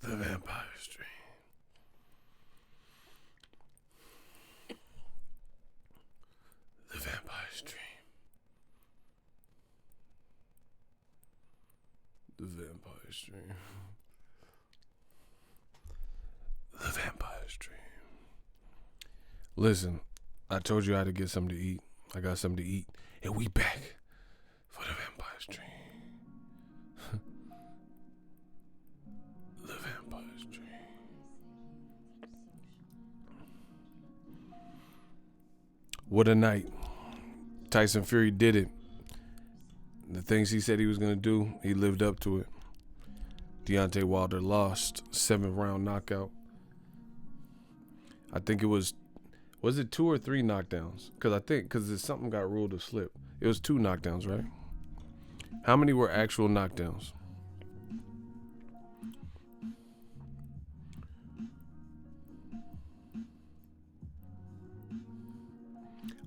The Vampire Stream. The Vampire Stream. The Vampire Stream. The Vampire Stream. Listen, I told you I had to get something to eat. I got something to eat. And we back for the Vampire Stream. The Vampire Stream. What a night. Tyson Fury did it. The things he said he was going to do, he lived up to it. Deontay Wilder lost. 7th-round knockout. I think it was it 2 or 3 knockdowns? Because something got ruled a slip. It was 2 knockdowns, right? How many were actual knockdowns?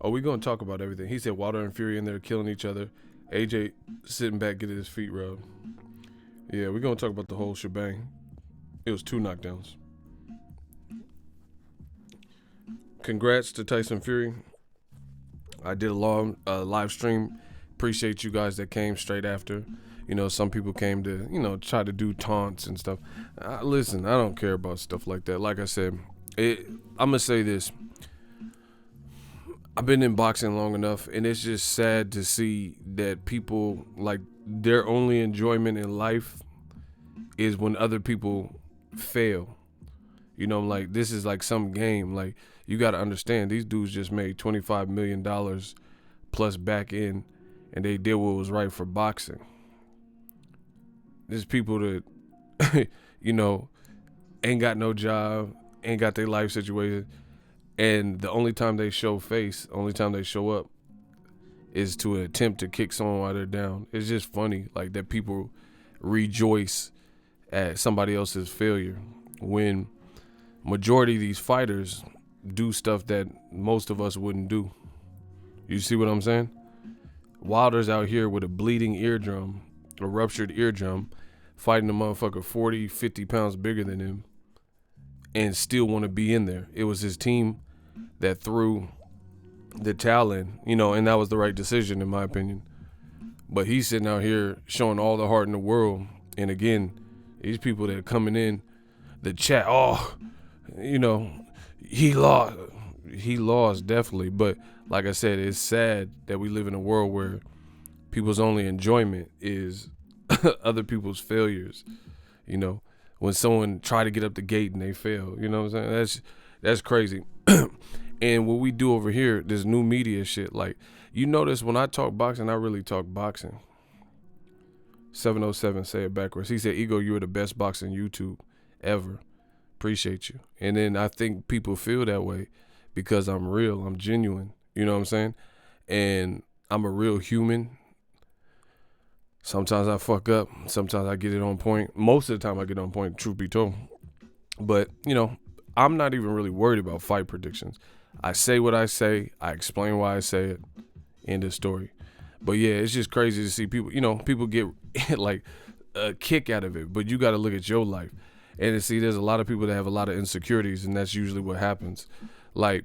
Oh, we're going to talk about everything. He said Wilder and Fury in there killing each other. AJ sitting back getting his feet rubbed. Yeah, we're going to talk about the whole shebang. It was 2 knockdowns. Congrats to Tyson Fury. I did a long live stream. Appreciate you guys that came straight after. You know, some people came to, try to do taunts and stuff. Listen, I don't care about stuff like that. Like I said, I'm going to say this. I've been in boxing long enough, and it's just sad to see that people, like, their only enjoyment in life is when other people fail. You know, like, this is like some game. Like, you got to understand, these dudes just made $25 million plus back in, and they did what was right for boxing. There's people that, ain't got no job, ain't got their life situation, and the only time they show face, only time they show up is to attempt to kick someone while they're down. It's just funny, like, that people rejoice at somebody else's failure when majority of these fighters do stuff that most of us wouldn't do. You see what I'm saying? Wilder's out here with a bleeding eardrum, a ruptured eardrum, fighting a motherfucker 40, 50 pounds bigger than him, and still want to be in there. It was his team that threw the towel in, and that was the right decision in my opinion. But he's sitting out here showing all the heart in the world. And again, these people that are coming in, the chat, he lost. He lost, definitely. But like I said, it's sad that we live in a world where people's only enjoyment is other people's failures. When someone try to get up the gate and they fail, you know what I'm saying? That's crazy. And what we do over here, this new media shit, like, you notice when I talk boxing, I really talk boxing. 707, say it backwards. He said, Ego, you are the best boxing YouTube ever. Appreciate you. And then I think people feel that way because I'm real, I'm genuine, you know what I'm saying? And I'm a real human. Sometimes I fuck up. Sometimes I get it on point. Most of the time I get on point, truth be told. But, I'm not even really worried about fight predictions. I say what I say. I explain why I say it. End of story. But, yeah, it's just crazy to see people, people get, like, a kick out of it. But you got to look at your life. And to see there's a lot of people that have a lot of insecurities, and that's usually what happens. Like,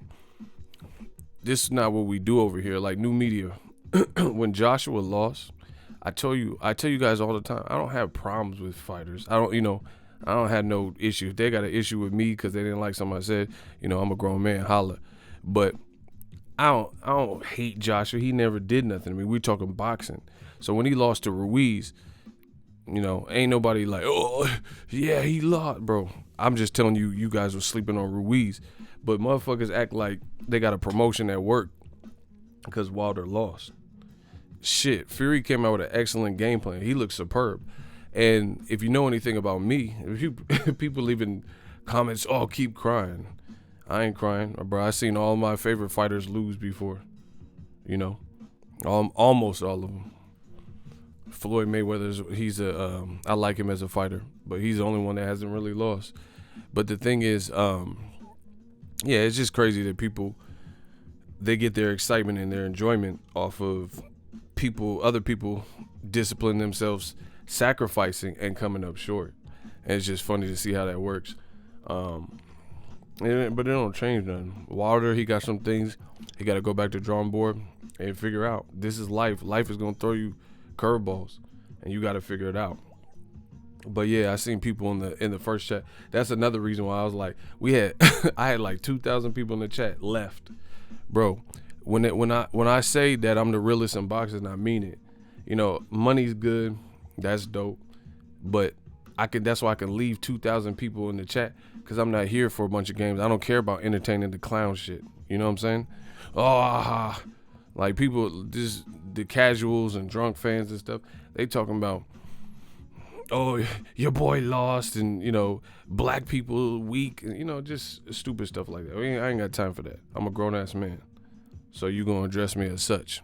this is not what we do over here. Like, new media. When Joshua lost, I tell you guys all the time, I don't have problems with fighters. I don't have no issue. If they got an issue with me because they didn't like something I said, I'm a grown man, holla. But I don't hate Joshua. He never did nothing to me. We're talking boxing. So when he lost to Ruiz, ain't nobody like, oh, yeah, he lost, bro. I'm just telling you, you guys were sleeping on Ruiz. But motherfuckers act like they got a promotion at work because Wilder lost. Shit, Fury came out with an excellent game plan. He looked superb. And if you know anything about me, if people leaving comments, oh, keep crying. I ain't crying, bro. I seen all my favorite fighters lose before. Almost all of them. Floyd Mayweather, I like him as a fighter, but he's the only one that hasn't really lost. But the thing is, it's just crazy that people, they get their excitement and their enjoyment off of other people discipline themselves, sacrificing and coming up short. And it's just funny to see how that works. But it don't change nothing. Wilder, he got some things he got to go back to drawing board and figure out. This is life. Life is gonna throw you curveballs, and you got to figure it out. But yeah, I seen people in the first chat. That's another reason why I was like, I had like 2,000 people in the chat left, bro. When I say that I'm the realest in boxing, I mean it. You know, money's good, that's dope, but that's why I can leave 2,000 people in the chat, because I'm not here for a bunch of games. I don't care about entertaining the clown shit. You know what I'm saying? Like people, just the casuals and drunk fans and stuff, they talking about, oh, your boy lost, and you know, black people weak, and you know, just stupid stuff like that. I ain't got time for that. I'm a grown ass man, so you gonna address me as such,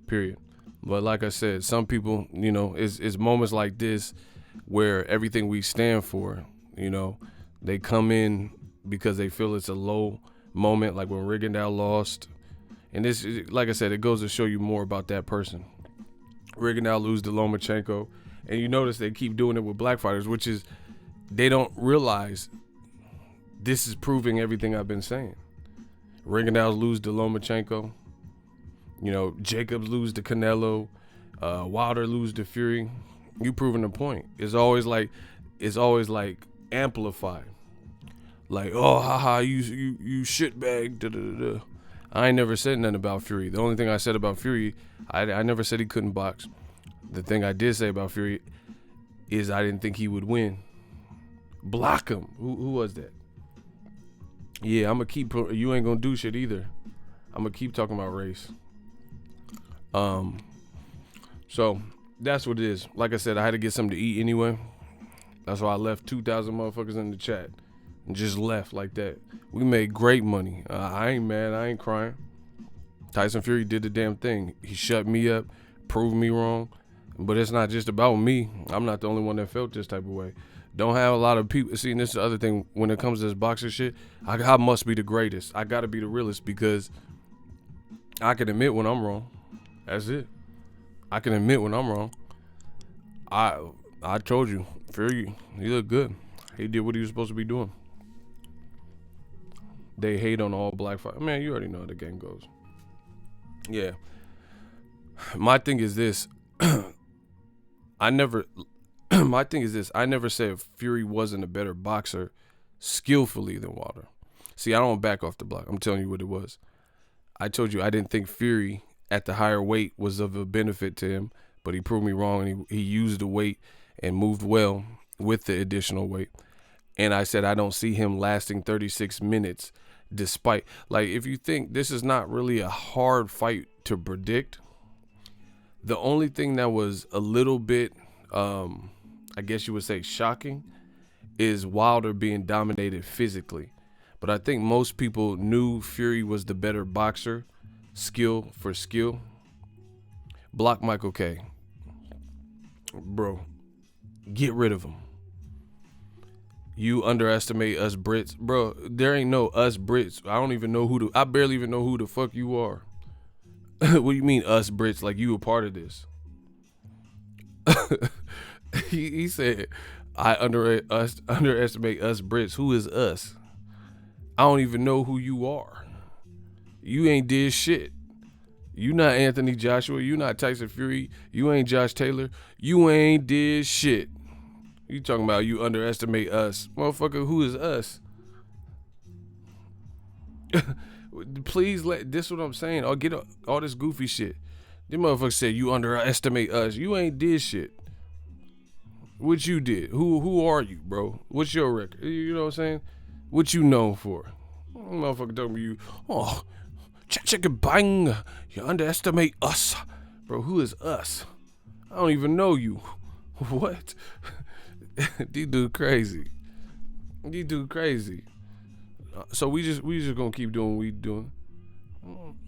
period. But like I said, some people, you know, it's moments like this where everything we stand for, you know, they come in because they feel it's a low moment, like when Rigondeaux lost. And this, like I said, it goes to show you more about that person. Rigondeaux lose to Lomachenko. And you notice they keep doing it with black fighters, which is, they don't realize this is proving everything I've been saying. Rigondeaux lose to Lomachenko. You know, Jacobs lose to Canelo. Wilder lose to Fury. You proving the point. It's always like amplified. Like, oh, haha, you shitbag. Da, da, da, da. I ain't never said nothing about Fury. The only thing I said about Fury, I never said he couldn't box. The thing I did say about Fury is I didn't think he would win. Block him. Who was that? Yeah, I'm going to keep, you ain't going to do shit either. I'm going to keep talking about race. So that's what it is. Like I said, I had to get something to eat anyway. That's why I left 2,000 motherfuckers in the chat and just left like that. We made great money. I ain't mad. I ain't crying. Tyson Fury did the damn thing. He shut me up, proved me wrong. But it's not just about me. I'm not the only one that felt this type of way. Don't have a lot of people. See, and this is the other thing. When it comes to this boxer shit, I must be the greatest. I got to be the realest, because I can admit when I'm wrong. That's it. I can admit when I'm wrong. I told you, Fury, he looked good. He did what he was supposed to be doing. They hate on all black fighters. Man, you already know how the game goes. Yeah. My thing is this. I never said Fury wasn't a better boxer skillfully than Wilder. See, I don't back off the block. I'm telling you what it was. I told you I didn't think Fury at the higher weight was of a benefit to him, but he proved me wrong, and he used the weight and moved well with the additional weight. And I said I don't see him lasting 36 minutes despite, like, if you think this is not really a hard fight to predict, the only thing that was a little bit, I guess you would say, shocking is Wilder being dominated physically. But I think most people knew Fury was the better boxer, skill for skill. Block Michael K. Bro, get rid of him. You underestimate us Brits. Bro, there ain't no us Brits. I barely even know who the fuck you are. What do you mean us Brits? Like you a part of this? he said, I underestimate us Brits. Who is us? I don't even know who you are. You ain't did shit. You not Anthony Joshua. You not Tyson Fury. You ain't Josh Taylor. You ain't did shit. You talking about you underestimate us. Motherfucker, who is us? Please this what I'm saying. I'll get all this goofy shit. Them motherfuckers said you underestimate us. You ain't did shit. What you did? Who are you, bro? What's your record? You know what I'm saying? What you known for? Motherfucker talking to you. Oh, check bang. You underestimate us, bro. Who is us? I don't even know you. What? These dude crazy. So we just gonna keep doing what we doing.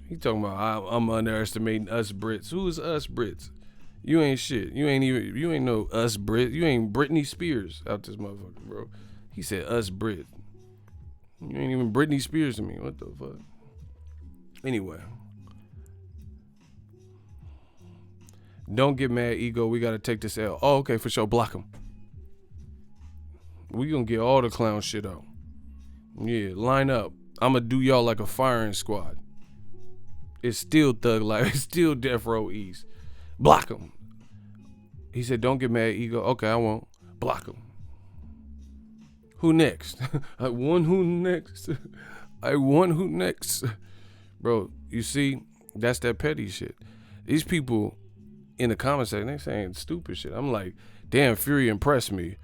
He talking about I'm underestimating us Brits. Who is us Brits? You ain't shit. You ain't no us Brit. You ain't Britney Spears out this motherfucker, bro. He said us Brit. You ain't even Britney Spears to me. What the fuck? Anyway. Don't get mad, ego. We gotta take this L. Oh, okay, for sure. Block him. We gonna get all the clown shit out. Yeah, line up. I'ma do y'all like a firing squad. It's still Thug Life. It's still Death Row East. Block him. He said, don't get mad, ego. Okay, I won't. Block him. Who next? I won who next. I won who next. Bro, you see, that's that petty shit. These people in the comment section, they saying stupid shit. I'm like, damn, Fury impressed me.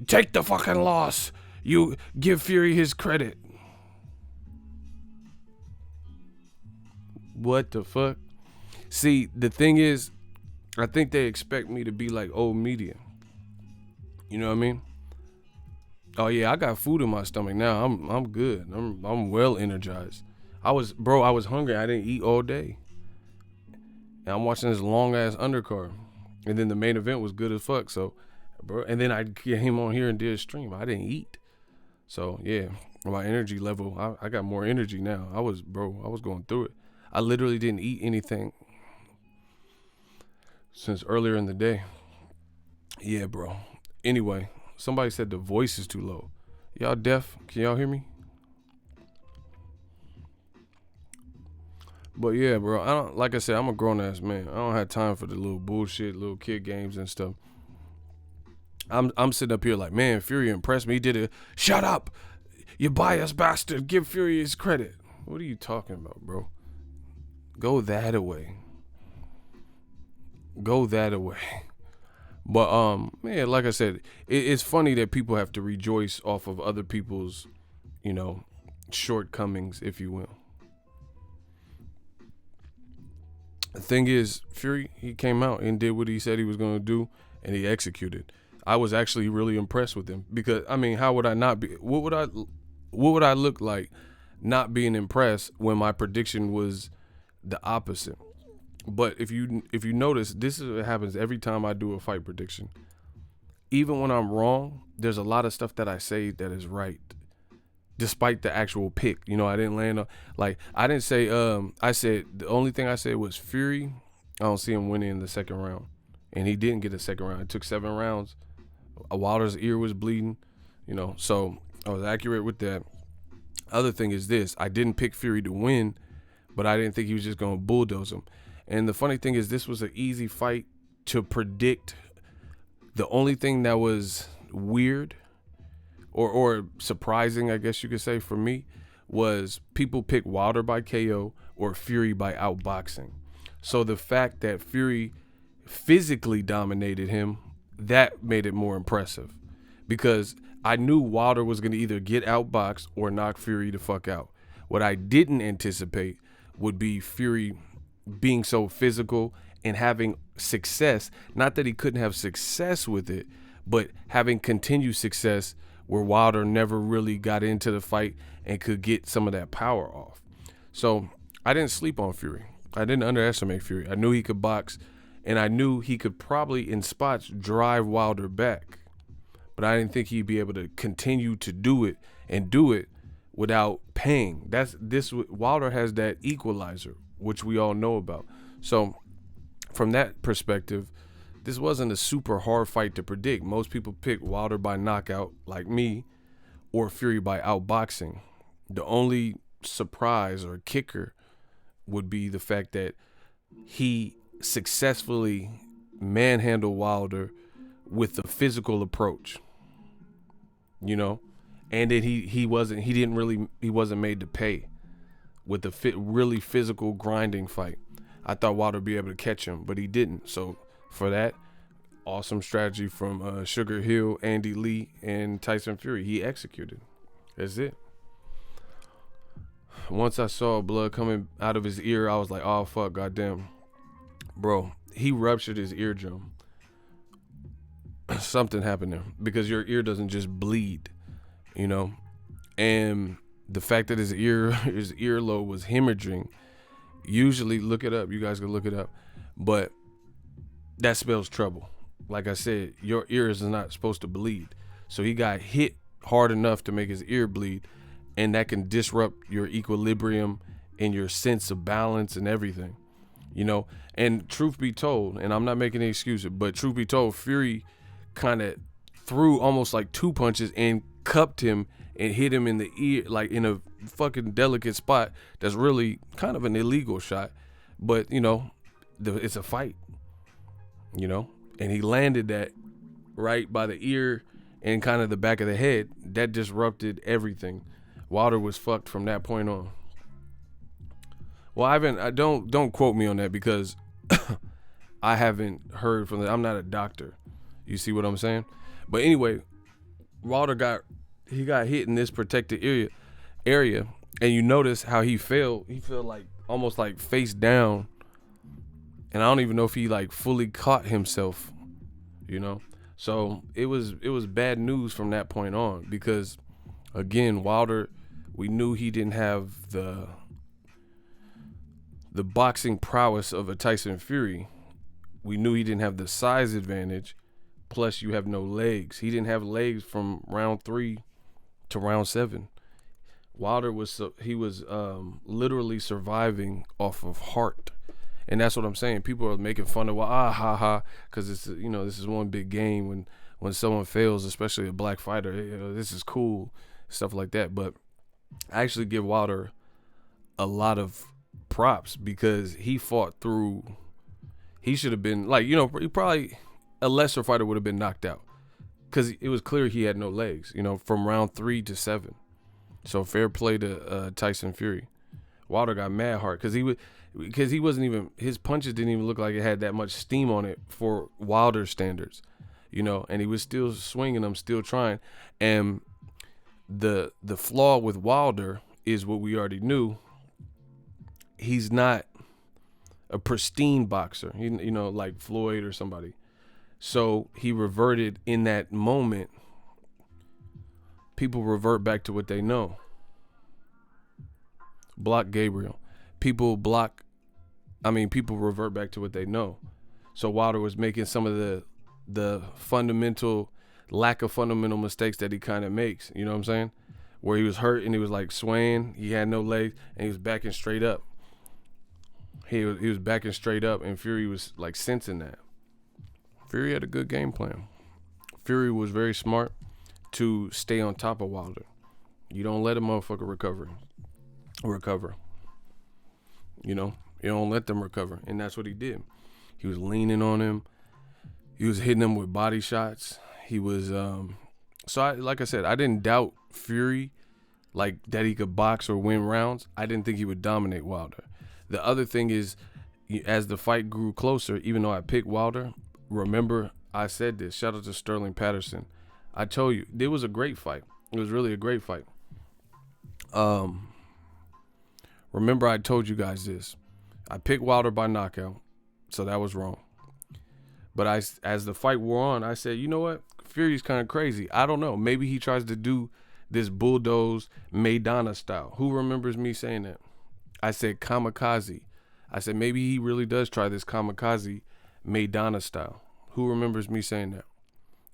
Take the fucking loss. You give Fury his credit. What the fuck? See, the thing is, I think they expect me to be like old media. You know what I mean? Oh yeah, I got food in my stomach now. I'm good. I'm well energized. I was hungry. I didn't eat all day. And I'm watching this long ass undercard. And then the main event was good as fuck. So, bro, and then I came on here and did a stream. I didn't eat. So yeah, my energy level, I got more energy now. I was going through it. I literally didn't eat anything since earlier in the day. Yeah, bro. Anyway, somebody said the voice is too low. Y'all deaf? Can y'all hear me? But yeah, bro, like I said, I'm a grown ass man. I don't have time for the little bullshit, little kid games and stuff. I'm sitting up here like, man, Fury impressed me. He did it. Shut up, you biased bastard. Give Fury his credit. What are you talking about, bro? Go that away. Go that away. But man, like I said, it's funny that people have to rejoice off of other people's, shortcomings, if you will. The thing is, Fury, he came out and did what he said he was going to do, and he executed. I was actually really impressed with him because, I mean, how would I not be? What would I look like not being impressed when my prediction was the opposite? But if you notice, this is what happens every time I do a fight prediction. Even when I'm wrong, there's a lot of stuff that I say that is right, despite the actual pick. I didn't land on, I didn't say, I said, the only thing I said was Fury, I don't see him winning in the second round. And he didn't get a second round. It took 7 rounds. Wilder's ear was bleeding, so I was accurate with that. Other thing is this, I didn't pick Fury to win, but I didn't think he was just going to bulldoze him. And the funny thing is, this was an easy fight to predict. The only thing that was weird or surprising, I guess you could say, for me, was people pick Wilder by KO or Fury by outboxing. So the fact that Fury physically dominated him, that made it more impressive, because I knew Wilder was going to either get outboxed or knock Fury the fuck out. What I didn't anticipate would be Fury being so physical and having success. Not that he couldn't have success with it, but having continued success where Wilder never really got into the fight and could get some of that power off. So I didn't sleep on Fury. I didn't underestimate Fury. I knew he could box, and I knew he could probably in spots drive Wilder back, but I didn't think he'd be able to continue to do it and do it without paying. Wilder has that equalizer, which we all know about. So from that perspective, this wasn't a super hard fight to predict. Most people pick Wilder by knockout like me, or Fury by outboxing. The only surprise or kicker would be the fact that he successfully manhandled Wilder with a physical approach, and then he wasn't made to pay with the really physical grinding fight. I thought Wilder would be able to catch him, but he didn't. So for that, awesome strategy from Sugar Hill, Andy Lee, and Tyson Fury. He executed. That's it. Once I saw blood coming out of his ear, I was like, oh fuck, goddamn. Bro, he ruptured his eardrum. Something happened there, because your ear doesn't just bleed, and the fact that his earlobe was hemorrhaging, usually, look it up, you guys can look it up, but that spells trouble. Like I said, your ear is not supposed to bleed. So he got hit hard enough to make his ear bleed, and that can disrupt your equilibrium and your sense of balance and everything, and truth be told, and I'm not making any excuses, but truth be told, Fury kind of threw almost like 2 punches and cupped him and hit him in the ear, like in a fucking delicate spot that's really kind of an illegal shot. But, you know, it's a fight, you know, and he landed that right by the ear and kind of the back of the head. That disrupted everything. Wilder was fucked from that point on. Well, I don't quote me on that because I haven't heard from I'm not a doctor. You see what I'm saying? But anyway, Wilder got hit in this protected area, and you notice how he fell. He fell like almost like face down, and I don't even know if he like fully caught himself, you know. So it was bad news from that point on, because again, Wilder, we knew he didn't have the boxing prowess of a Tyson Fury. We knew he didn't have the size advantage. Plus, you have no legs. He didn't have legs from round 3 to round 7. Wilder was literally surviving off of heart, and that's what I'm saying. People are making fun of, well, ha ha, because it's, you know, this is one big game when someone fails, especially a black fighter. You know, this is cool, stuff like that. But I actually give Wilder a lot of props, because he fought through. He should have been, like, you know, probably a lesser fighter would have been knocked out, because it was clear he had no legs, you know, from round 3 to 7. So fair play to Tyson Fury. Wilder got mad hard because he wasn't even, his punches didn't even look like it had that much steam on it for Wilder standards, you know, and he was still swinging them, still trying. And the flaw with Wilder is what we already knew. He's not a pristine boxer, you know, like Floyd or somebody. So he reverted in that moment. People revert back to what they know. Block Gabriel. People revert back to what they know. So Wilder was making some of the fundamental lack of fundamental mistakes that he kind of makes. You know what I'm saying? Where he was hurt and he was like swaying. He had no legs and he was backing straight up. He was backing straight up, and Fury was like sensing that. Fury had a good game plan. Fury was very smart to stay on top of Wilder. You don't let a motherfucker recover. You know, you don't let them recover, and that's what he did. He was leaning on him. He was hitting him with body shots. He was like I said, I didn't doubt Fury, like that he could box or win rounds. I didn't think he would dominate Wilder. The other thing is, as the fight grew closer, even though I picked Wilder, remember I said this, shout out to Sterling Patterson. I told you, it was a great fight. It was really a great fight. Remember I told you guys this. I picked Wilder by knockout, so that was wrong. But as the fight wore on, I said, you know what? Fury's kind of crazy. I don't know. Maybe he tries to do this bulldoze Maidana style. Who remembers me saying that? I said kamikaze. I said maybe he really does try this kamikaze Maidana style. Who remembers me saying that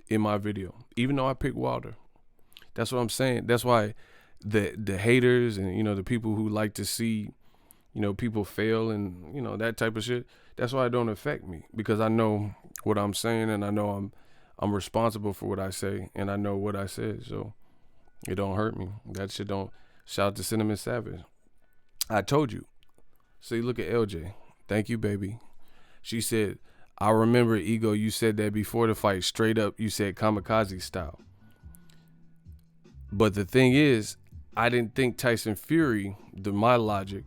in my video? Even though I picked Wilder. That's what I'm saying. That's why the haters and, you know, the people who like to see, you know, people fail and, you know, that type of shit, that's why it don't affect me, because I know what I'm saying, and I know I'm responsible for what I say, and I know what I said, so it don't hurt me. That shit don't. Shout out to Cinnamon Savage. I told you. See, look at LJ. Thank you, baby. She said, I remember, Ego, you said that before the fight, straight up, you said kamikaze style. But the thing is, I didn't think Tyson Fury, my logic,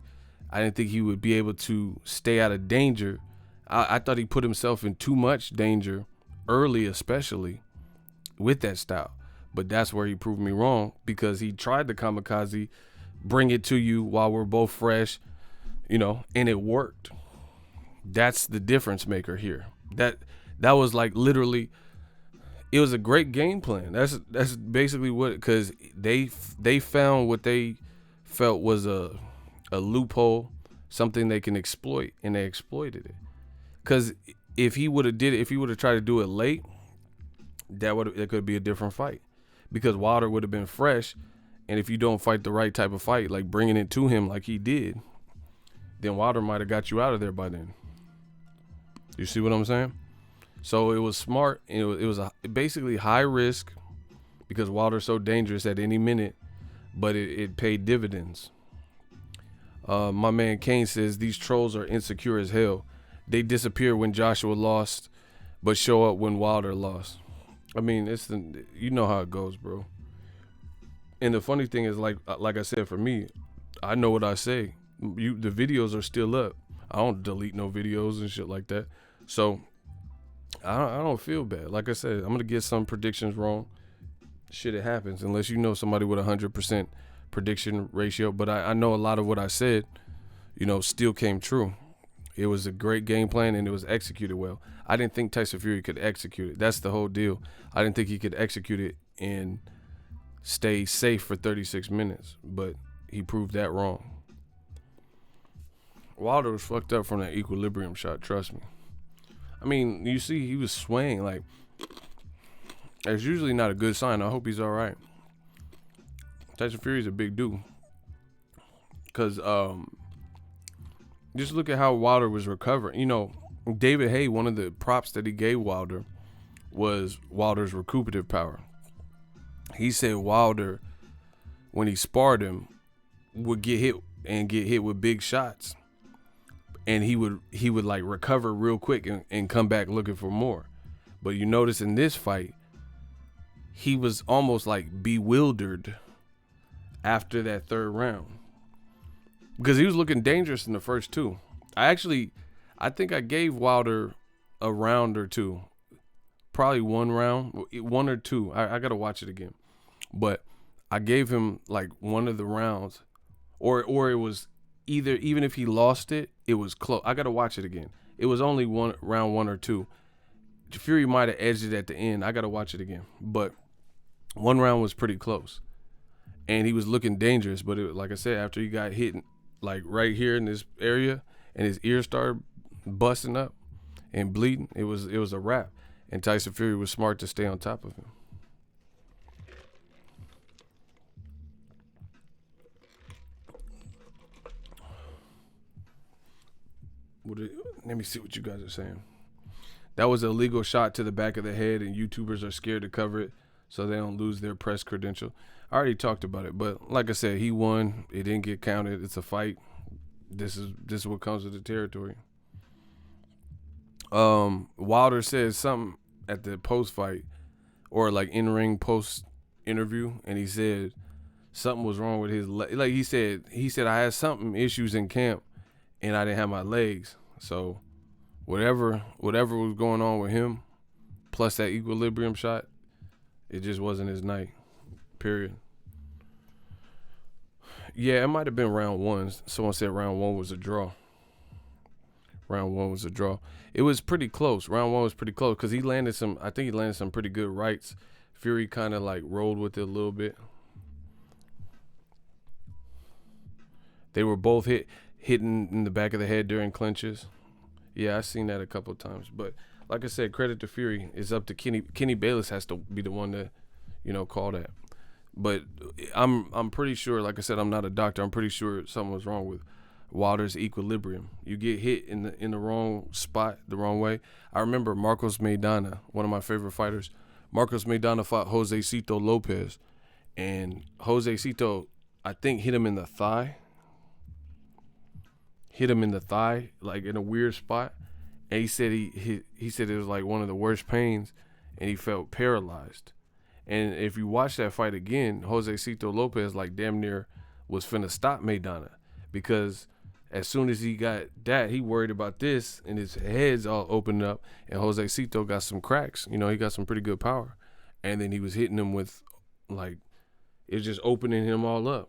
I didn't think he would be able to stay out of danger. I thought he put himself in too much danger early, especially with that style. But that's where he proved me wrong, because he tried the kamikaze, bring it to you while we're both fresh, you know, and it worked. That's the difference maker here. That was like literally, it was a great game plan. That's basically what, because they found what they felt was a loophole, something they can exploit, and they exploited it. Because if he would have tried to do it late, it could be a different fight, because Wilder would have been fresh. And if you don't fight the right type of fight, like bringing it to him like he did, then Wilder might have got you out of there by then. You see what I'm saying? So it was smart. It was basically high risk because Wilder's so dangerous at any minute, but it paid dividends. My man Kane says these trolls are insecure as hell. They disappear when Joshua lost, but show up when Wilder lost. I mean, you know how it goes, bro. And the funny thing is, like I said, for me, I know what I say. The videos are still up. I don't delete no videos and shit like that. So I don't feel bad. Like I said, I'm gonna get some predictions wrong. Shit, it happens unless you know somebody with 100% prediction ratio. But I know a lot of what I said, still came true. It was a great game plan and it was executed well. I didn't think Tyson Fury could execute it. That's the whole deal. I didn't think he could execute it and stay safe for 36 minutes, but he proved that wrong. Wilder was fucked up from that equilibrium shot, trust me. I mean, you see he was swaying like, that's usually not a good sign. I hope he's all right. Tyson Fury's a big dude. Because just look at how Wilder was recovering. David Haye, one of the props that he gave Wilder was Wilder's recuperative power. He said Wilder, when he sparred him, would get hit with big shots. And he would like recover real quick and come back looking for more. But you notice in this fight, he was almost like bewildered after that third round. Because he was looking dangerous in the first two. I think I gave Wilder a round or two. Probably one or two. I got to watch it again. But I gave him like one of the rounds. Or it was either, even if he lost it, it was close. I got to watch it again. It was only round one or two. Fury might have edged it at the end. I got to watch it again. But one round was pretty close. And he was looking dangerous. But like I said, after he got hit like right here in this area and his ear started busting up and bleeding, it was a wrap. And Tyson Fury was smart to stay on top of him. Let me see what you guys are saying. That was a legal shot to the back of the head, and YouTubers are scared to cover it so they don't lose their press credential. I already talked about it, but like I said, he won. It didn't get counted. It's a fight. This is what comes with the territory. Wilder said something at the post fight or like in ring post interview, and he said something was wrong with his leg. Like he said I had something issues in camp, and I didn't have my legs. So whatever was going on with him, plus that equilibrium shot, it just wasn't his night. Period. Yeah, it might have been round one. Someone said round one was a draw. It was pretty close. Round one was pretty close because I think he landed some pretty good rights. Fury kind of like rolled with it a little bit. They were both hitting in the back of the head during clinches. Yeah, I've seen that a couple of times. But like I said, credit to Fury. It's up to Kenny Bayless has to be the one to, call that. But I'm pretty sure, like I said, I'm not a doctor. I'm pretty sure something was wrong with Wilder's equilibrium. You get hit in the wrong spot, the wrong way. I remember Marcos Maidana, one of my favorite fighters. Marcos Maidana fought Jose Cito Lopez, and Jose Cito, I think, hit him in the thigh. Like in a weird spot, and he said he said it was like one of the worst pains, and he felt paralyzed. And if you watch that fight again, Jose Cito Lopez like damn near was finna stop Maidana, because as soon as he got that, he worried about this, and his head's all opened up, and Jose Cito got some cracks. He got some pretty good power, and then he was hitting him with like it's just opening him all up,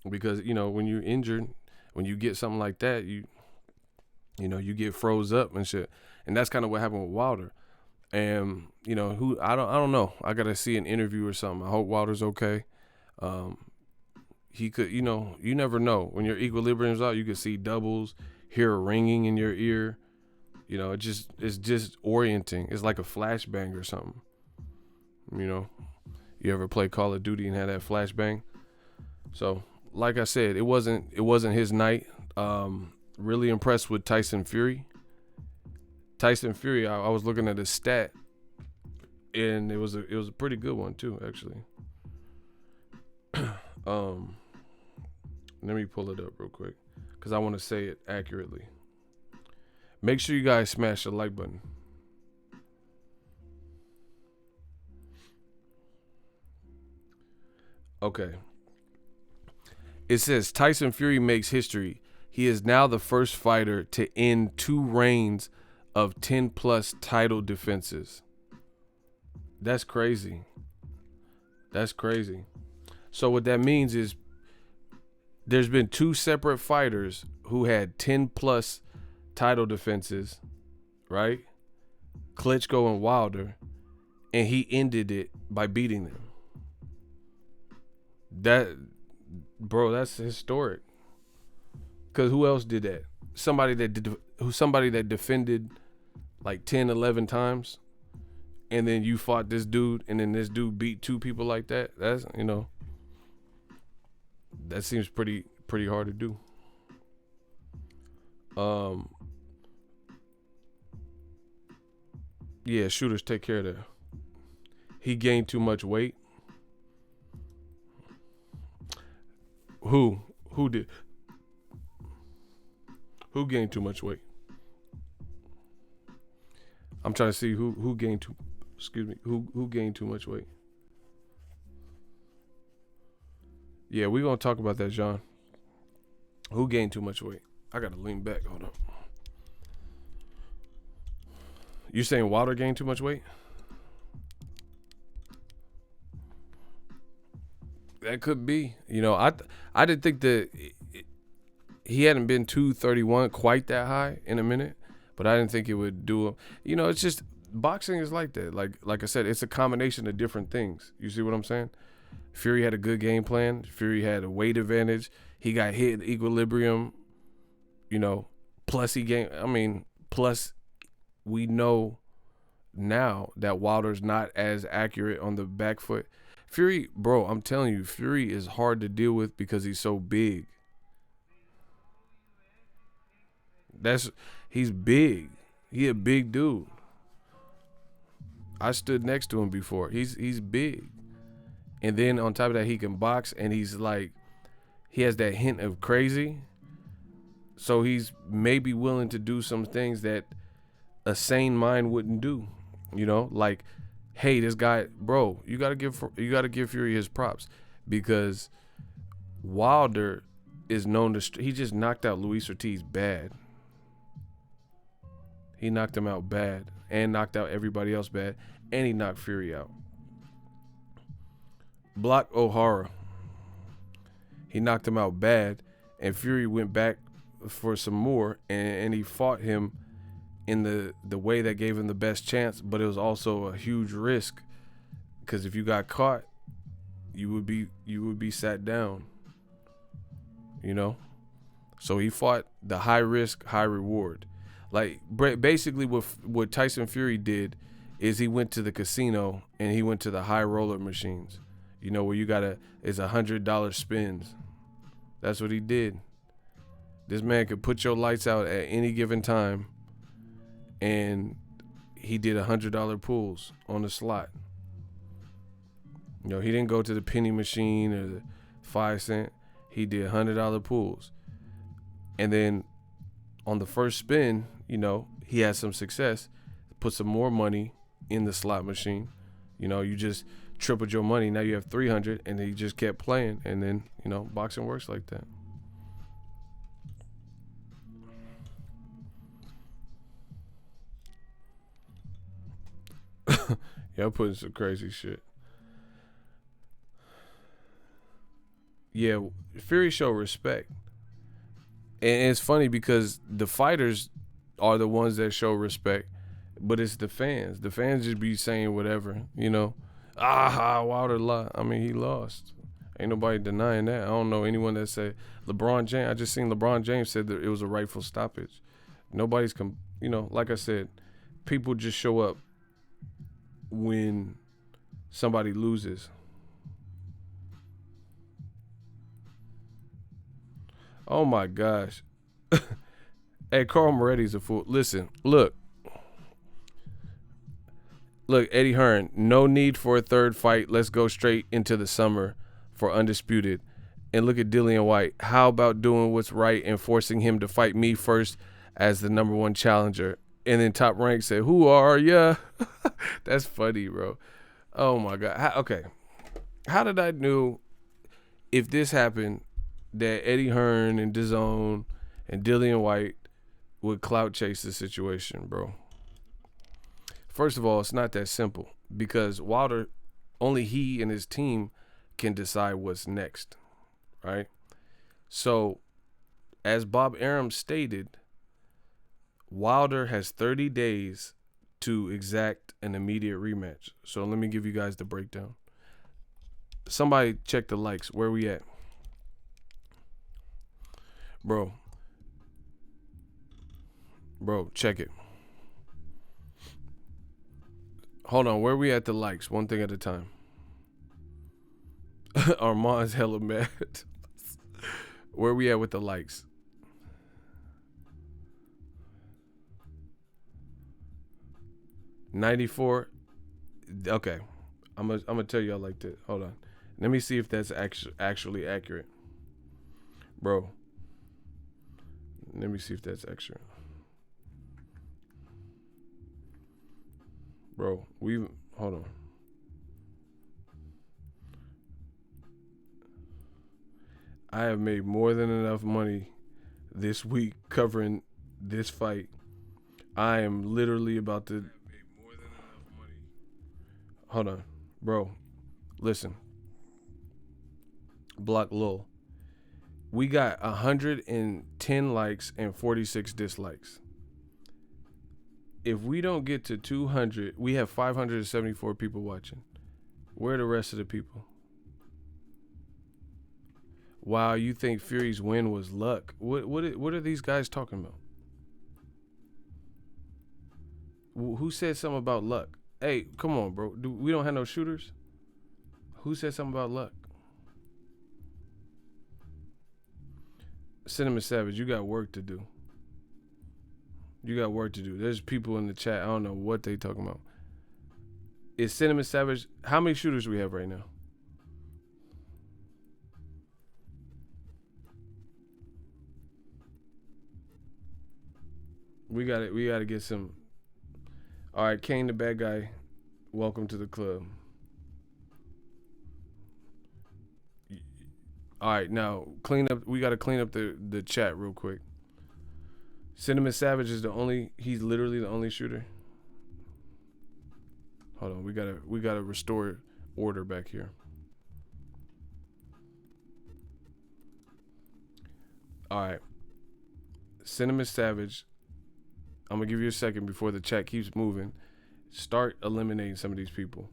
because when you're injured, when you get something like that, you get froze up and shit, and that's kind of what happened with Wilder. And I don't know. I gotta see an interview or something. I hope Wilder's okay. He could, you never know. When your equilibrium's out, you could see doubles, hear a ringing in your ear. It's just orienting. It's like a flashbang or something. You ever play Call of Duty and had that flashbang? So, like I said, it wasn't his night. Really impressed with Tyson Fury. Tyson Fury, I was looking at his stat, and it was a pretty good one too, actually. Let me pull it up real quick because I want to say it accurately. Make sure you guys smash the like button. Okay. It says Tyson Fury makes history. He is now the first fighter to end 2 reigns of 10+ title defenses. That's crazy. That's crazy. So what that means is there's been 2 separate fighters who had 10+ title defenses, right? Klitschko and Wilder, and he ended it by beating them. That's historic. Cause who else did that? Somebody that defended like 10, 11 times, and then you fought this dude, and then this dude beat 2 people like that. That's, that seems pretty hard to do. Yeah, shooters, take care of that. He gained too much weight. Who did? Who gained too much weight? I'm trying to see who gained too. Excuse me. Who gained too much weight? Yeah, we're gonna talk about that, John. Who gained too much weight? I gotta lean back. Hold on. You saying Wilder gained too much weight? That could be. I didn't think that he hadn't been 231 quite that high in a minute, but I didn't think it would do him. It's just boxing is like that. Like I said, it's a combination of different things. You see what I'm saying? Fury had a good game plan. Fury had a weight advantage. He got hit in equilibrium. Plus plus we know now that Wilder's not as accurate on the back foot. Fury, bro, I'm telling you, Fury is hard to deal with because he's so big. He's big. He a big dude. I stood next to him before. He's big. And then on top of that, he can box, and he has that hint of crazy. So he's maybe willing to do some things that a sane mind wouldn't do. Like, hey, this guy, bro, you gotta give Fury his props, because Wilder is known to. He just knocked out Luis Ortiz bad. He knocked him out bad, and knocked out everybody else bad, and he knocked Fury out. Block O'Hara, he knocked him out bad, and Fury went back for some more, and he fought him in the way that gave him the best chance, but it was also a huge risk, because if you got caught, you would be sat down. So he fought the high risk, high reward. Like, basically what Tyson Fury did is he went to the casino and he went to the high roller machines, where it's $100 spins. That's what he did. This man could put your lights out at any given time, and he did $100 pulls on the slot. He didn't go to the penny machine or the 5 cent. He did $100 pulls. And then on the first spin, he had some success, put some more money in the slot machine. You just tripled your money. Now you have 300, and he just kept playing. And then, boxing works like that. Yeah, I'm putting some crazy shit. Yeah, Fury show respect. And it's funny because the fighters are the ones that show respect, but it's the fans. The fans just be saying whatever, Wilder lost. He lost. Ain't nobody denying that. I don't know anyone that said LeBron James. I just seen LeBron James said that it was a rightful stoppage. Nobody's like I said, people just show up when somebody loses. Oh my gosh. Hey, Carl Moretti's a fool. Listen, look. Look, Eddie Hearn, no need for a third fight. Let's go straight into the summer for undisputed. And look at Dillian White. How about doing what's right and forcing him to fight me first as the number one challenger? And then Top Rank said, "Who are ya?" That's funny, bro. Oh my God. Okay. How did I know if this happened that Eddie Hearn and DAZN and Dillian White would clout chase the situation, bro? First of all, it's not that simple because Wilder, only he and his team can decide what's next, right? So, as Bob Arum stated, Wilder has 30 days to exact an immediate rematch. So let me give you guys the breakdown. Somebody check the likes. Where we at? Bro, check it. Hold on, where we at the likes? One thing at a time. Armand's hella mad. Where we at with the likes? $94. Okay, I'm gonna tell y'all like this. Hold on, let me see if that's actually accurate, bro. Let me see if that's accurate, bro. Hold on. I have made more than enough money this week covering this fight. I am literally about to. Hold on, bro. Listen. Block Lil. We got 110 likes and 46 dislikes. If we don't get to 200, we have 574 people watching. Where are the rest of the people? Wow, you think Fury's win was luck? What are these guys talking about? Who said something about luck? Hey, come on, bro. We don't have no shooters? Who said something about luck? Cinnamon Savage, you got work to do. You got work to do. There's people in the chat. I don't know what they talking about. Is Cinnamon Savage? How many shooters we have right now? We got it. We got to get some. All right, Kane the bad guy. Welcome to the club. All right, now clean up. We got to clean up the chat real quick. Cinnamon Savage is the only. He's literally the only shooter. Hold on, we gotta restore order back here. All right, Cinnamon Savage. I'm gonna give you a second before the chat keeps moving. Start eliminating some of these people.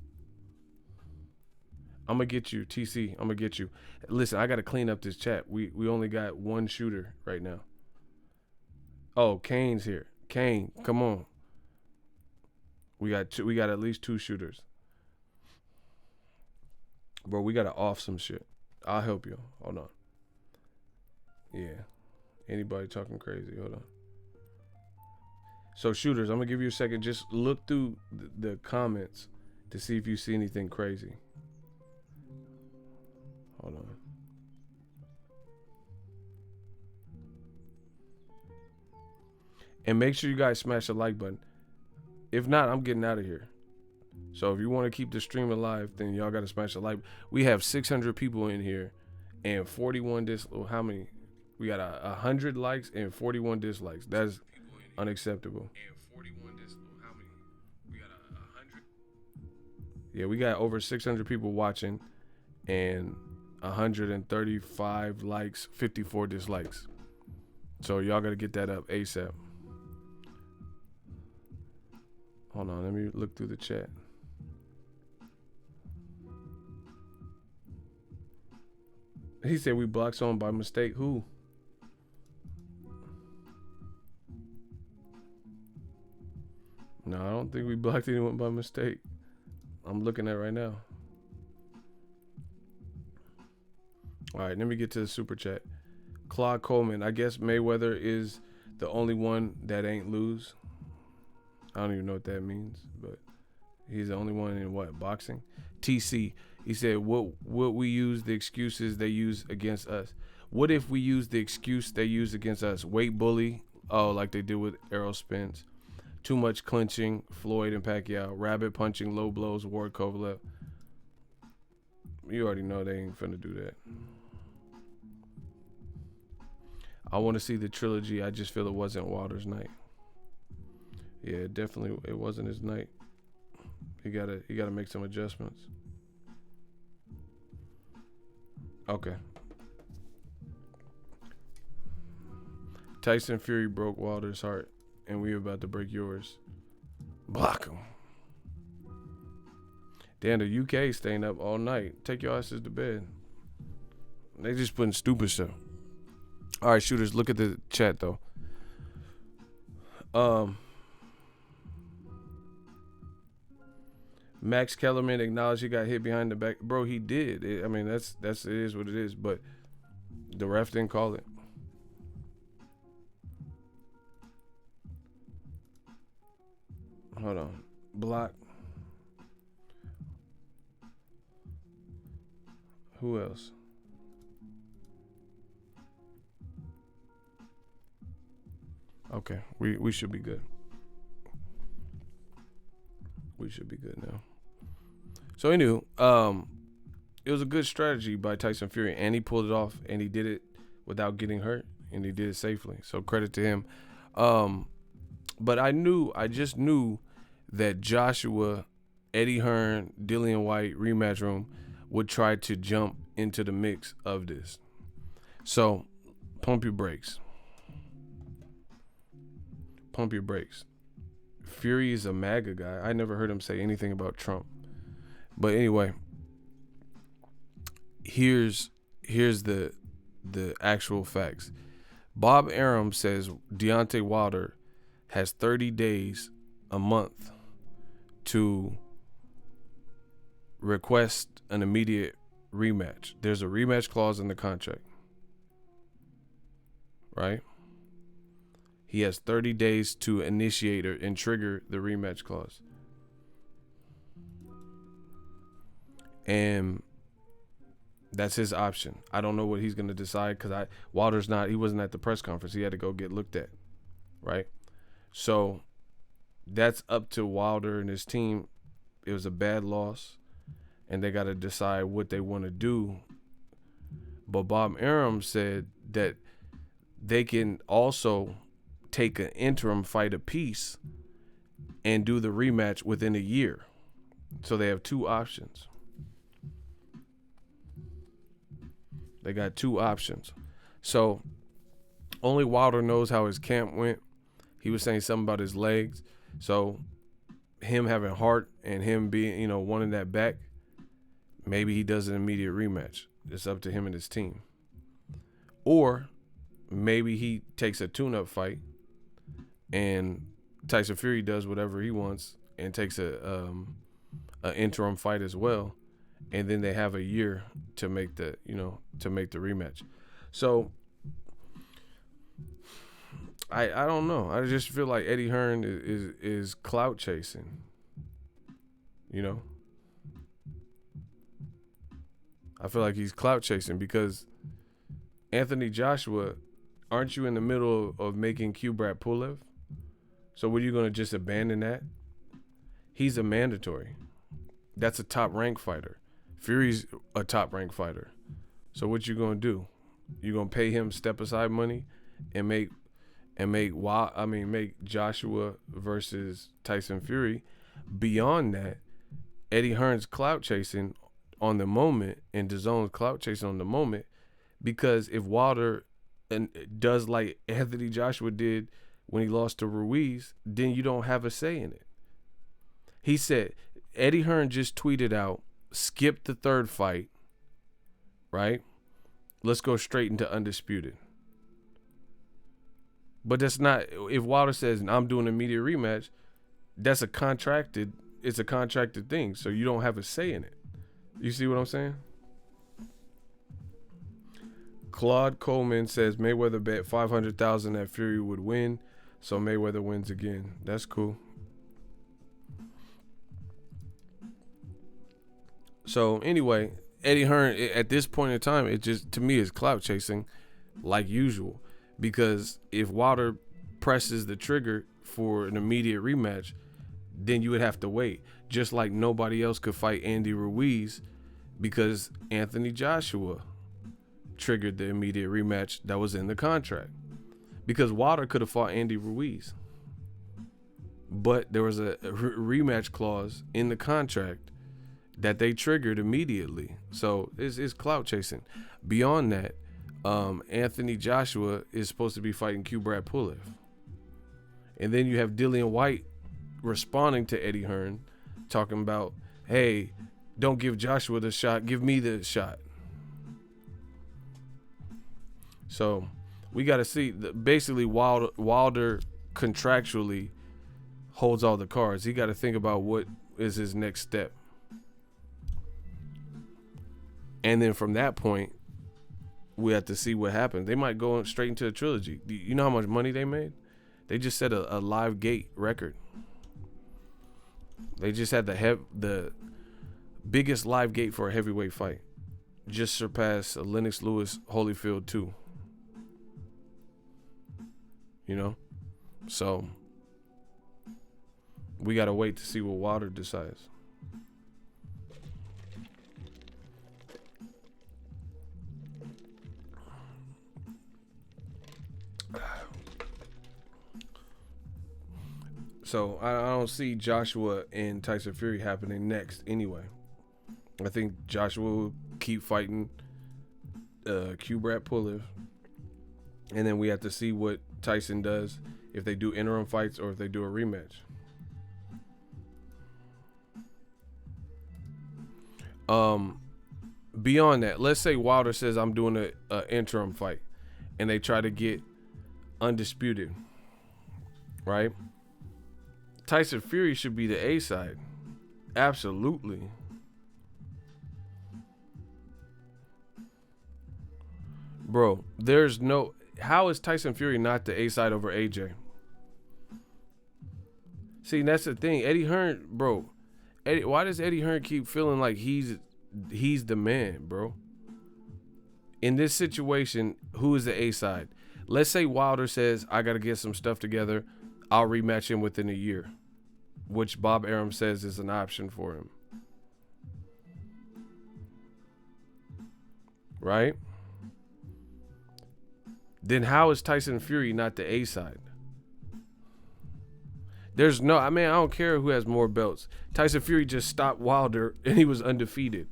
I'm gonna get you, TC. I'm gonna get you. Listen, I gotta clean up this chat. We only got one shooter right now. Oh, Kane's here. Kane, come on. We got two. We got at least two shooters. Bro, we gotta off some shit. I'll help you. Hold on. Yeah. Anybody talking crazy? Hold on. So shooters, I'm gonna give you a second. Just look through the comments to see if you see anything crazy. Hold on. And make sure you guys smash the like button. If not, I'm getting out of here. So if you want to keep the stream alive, then y'all got to smash the like. We have 600 people in here and 41 how many? We got 100 likes and 41 dislikes. That's unacceptable. Yeah, we got over 600 people watching and 135 likes, 54 dislikes. So y'all got to get that up ASAP. Hold on, let me look through the chat. He said we blocked someone by mistake. Who? No, I don't think we blocked anyone by mistake. I'm looking at it right now. All right, let me get to the super chat. Claude Coleman, I guess Mayweather is the only one that ain't lose. I don't even know what that means, but He's the only one in what, boxing? TC. He said, what we use the excuses they use against us. What if we use the excuse they use against us? Weight bully, like they did with Errol Spence. Too much clinching, Floyd and Pacquiao. Rabbit punching, low blows, Ward Kovalev. You already know they ain't finna do that. I want to see the trilogy. I just feel it wasn't Wilder's night. Yeah, definitely it wasn't his night. He gotta make some adjustments. Okay. Tyson Fury broke Wilder's heart, and we about to break yours. Block him. Damn, the UK staying up all night. Take your asses to bed. They just putting stupid stuff. All right, shooters, look at the chat though. Max Kellerman acknowledged he got hit behind the back. Bro, he did. I mean, that's it is what it is, but the ref didn't call it. Hold on. Block. Who else? Okay, we should be good. We should be good now. So anyway, it was a good strategy by Tyson Fury, and he pulled it off, and he did it without getting hurt, and he did it safely. So credit to him. But I just knew that Joshua, Eddie Hearn, Dillian White rematch room would try to jump into the mix of this. So pump your brakes. Pump your brakes. Fury is a MAGA guy. I never heard him say anything about Trump. But anyway, here's the actual facts. Bob Arum says Deontay Wilder has 30 days, a month, to request an immediate rematch. There's a rematch clause in the contract, right? He has 30 days to initiate and trigger the rematch clause. And that's his option. I don't know what he's going to decide because he wasn't at the press conference. He had to go get looked at, right? So that's up to Wilder and his team. It was a bad loss, and they got to decide what they want to do. But Bob Arum said that they can also take an interim fight apiece and do the rematch within a year. So they have two options. They got two options. So only Wilder knows how his camp went. He was saying something about his legs. So him having heart and him being, wanting that back, maybe he does an immediate rematch. It's up to him and his team. Or maybe he takes a tune-up fight and Tyson Fury does whatever he wants and takes a interim fight as well, and then they have a year to make the rematch. So I don't know. I just feel like Eddie Hearn is clout chasing. I feel like he's clout chasing because Anthony Joshua, aren't you in the middle of making Kubrat Pulev? So were you going to just abandon that? He's a mandatory. That's a top rank fighter. Fury's a top rank fighter. So what you going to do? You going to pay him step aside money and make Joshua versus Tyson Fury. Beyond that, Eddie Hearn's clout chasing on the moment and DAZN's clout chasing on the moment, because if Wilder does like Anthony Joshua did when he lost to Ruiz, then you don't have a say in it. He said, Eddie Hearn just tweeted out, skip the third fight, right? Let's go straight into undisputed. But that's not, if Wilder says, I'm doing an immediate rematch, it's a contracted thing. So you don't have a say in it. You see what I'm saying? Claude Coleman says Mayweather bet $500,000 that Fury would win, so Mayweather wins again. That's cool. So anyway, Eddie Hearn at this point in time, it just to me is clout chasing, like usual, because if Wilder presses the trigger for an immediate rematch, then you would have to wait. Just like nobody else could fight Andy Ruiz because Anthony Joshua triggered the immediate rematch that was in the contract. Because Wilder could have fought Andy Ruiz, but there was a rematch clause in the contract that they triggered immediately. So it's clout chasing. Beyond that, Anthony Joshua is supposed to be fighting Kubrat Pulev. And then you have Dillian White responding to Eddie Hearn, talking about, hey, don't give Joshua the shot, give me the shot. So we got to see, basically Wilder contractually holds all the cards. He got to think about what is his next step. And then from that point, we have to see what happens. They might go straight into a trilogy. You know how much money they made? They just set a live gate record. They just had the biggest live gate for a heavyweight fight. Just surpassed Lennox Lewis Holyfield 2. You know? So we got to wait to see what Wilder decides. So I don't see Joshua and Tyson Fury happening next anyway. I think Joshua will keep fighting Kubrat Pulev. And then we have to see what Tyson does, if they do interim fights or if they do a rematch. Beyond that, let's say Wilder says I'm doing a interim fight and they try to get undisputed, right? Tyson Fury should be the A side. Absolutely. Bro, there's no... How is Tyson Fury not the A side over AJ? See, that's the thing. Eddie Hearn, bro. Why does Eddie Hearn keep feeling like he's the man, bro? In this situation, who is the A side? Let's say Wilder says, I got to get some stuff together. I'll rematch him within a year, which Bob Arum says is an option for him. Right? Then how is Tyson Fury not the A side? There's no, I don't care who has more belts. Tyson Fury just stopped Wilder and he was undefeated.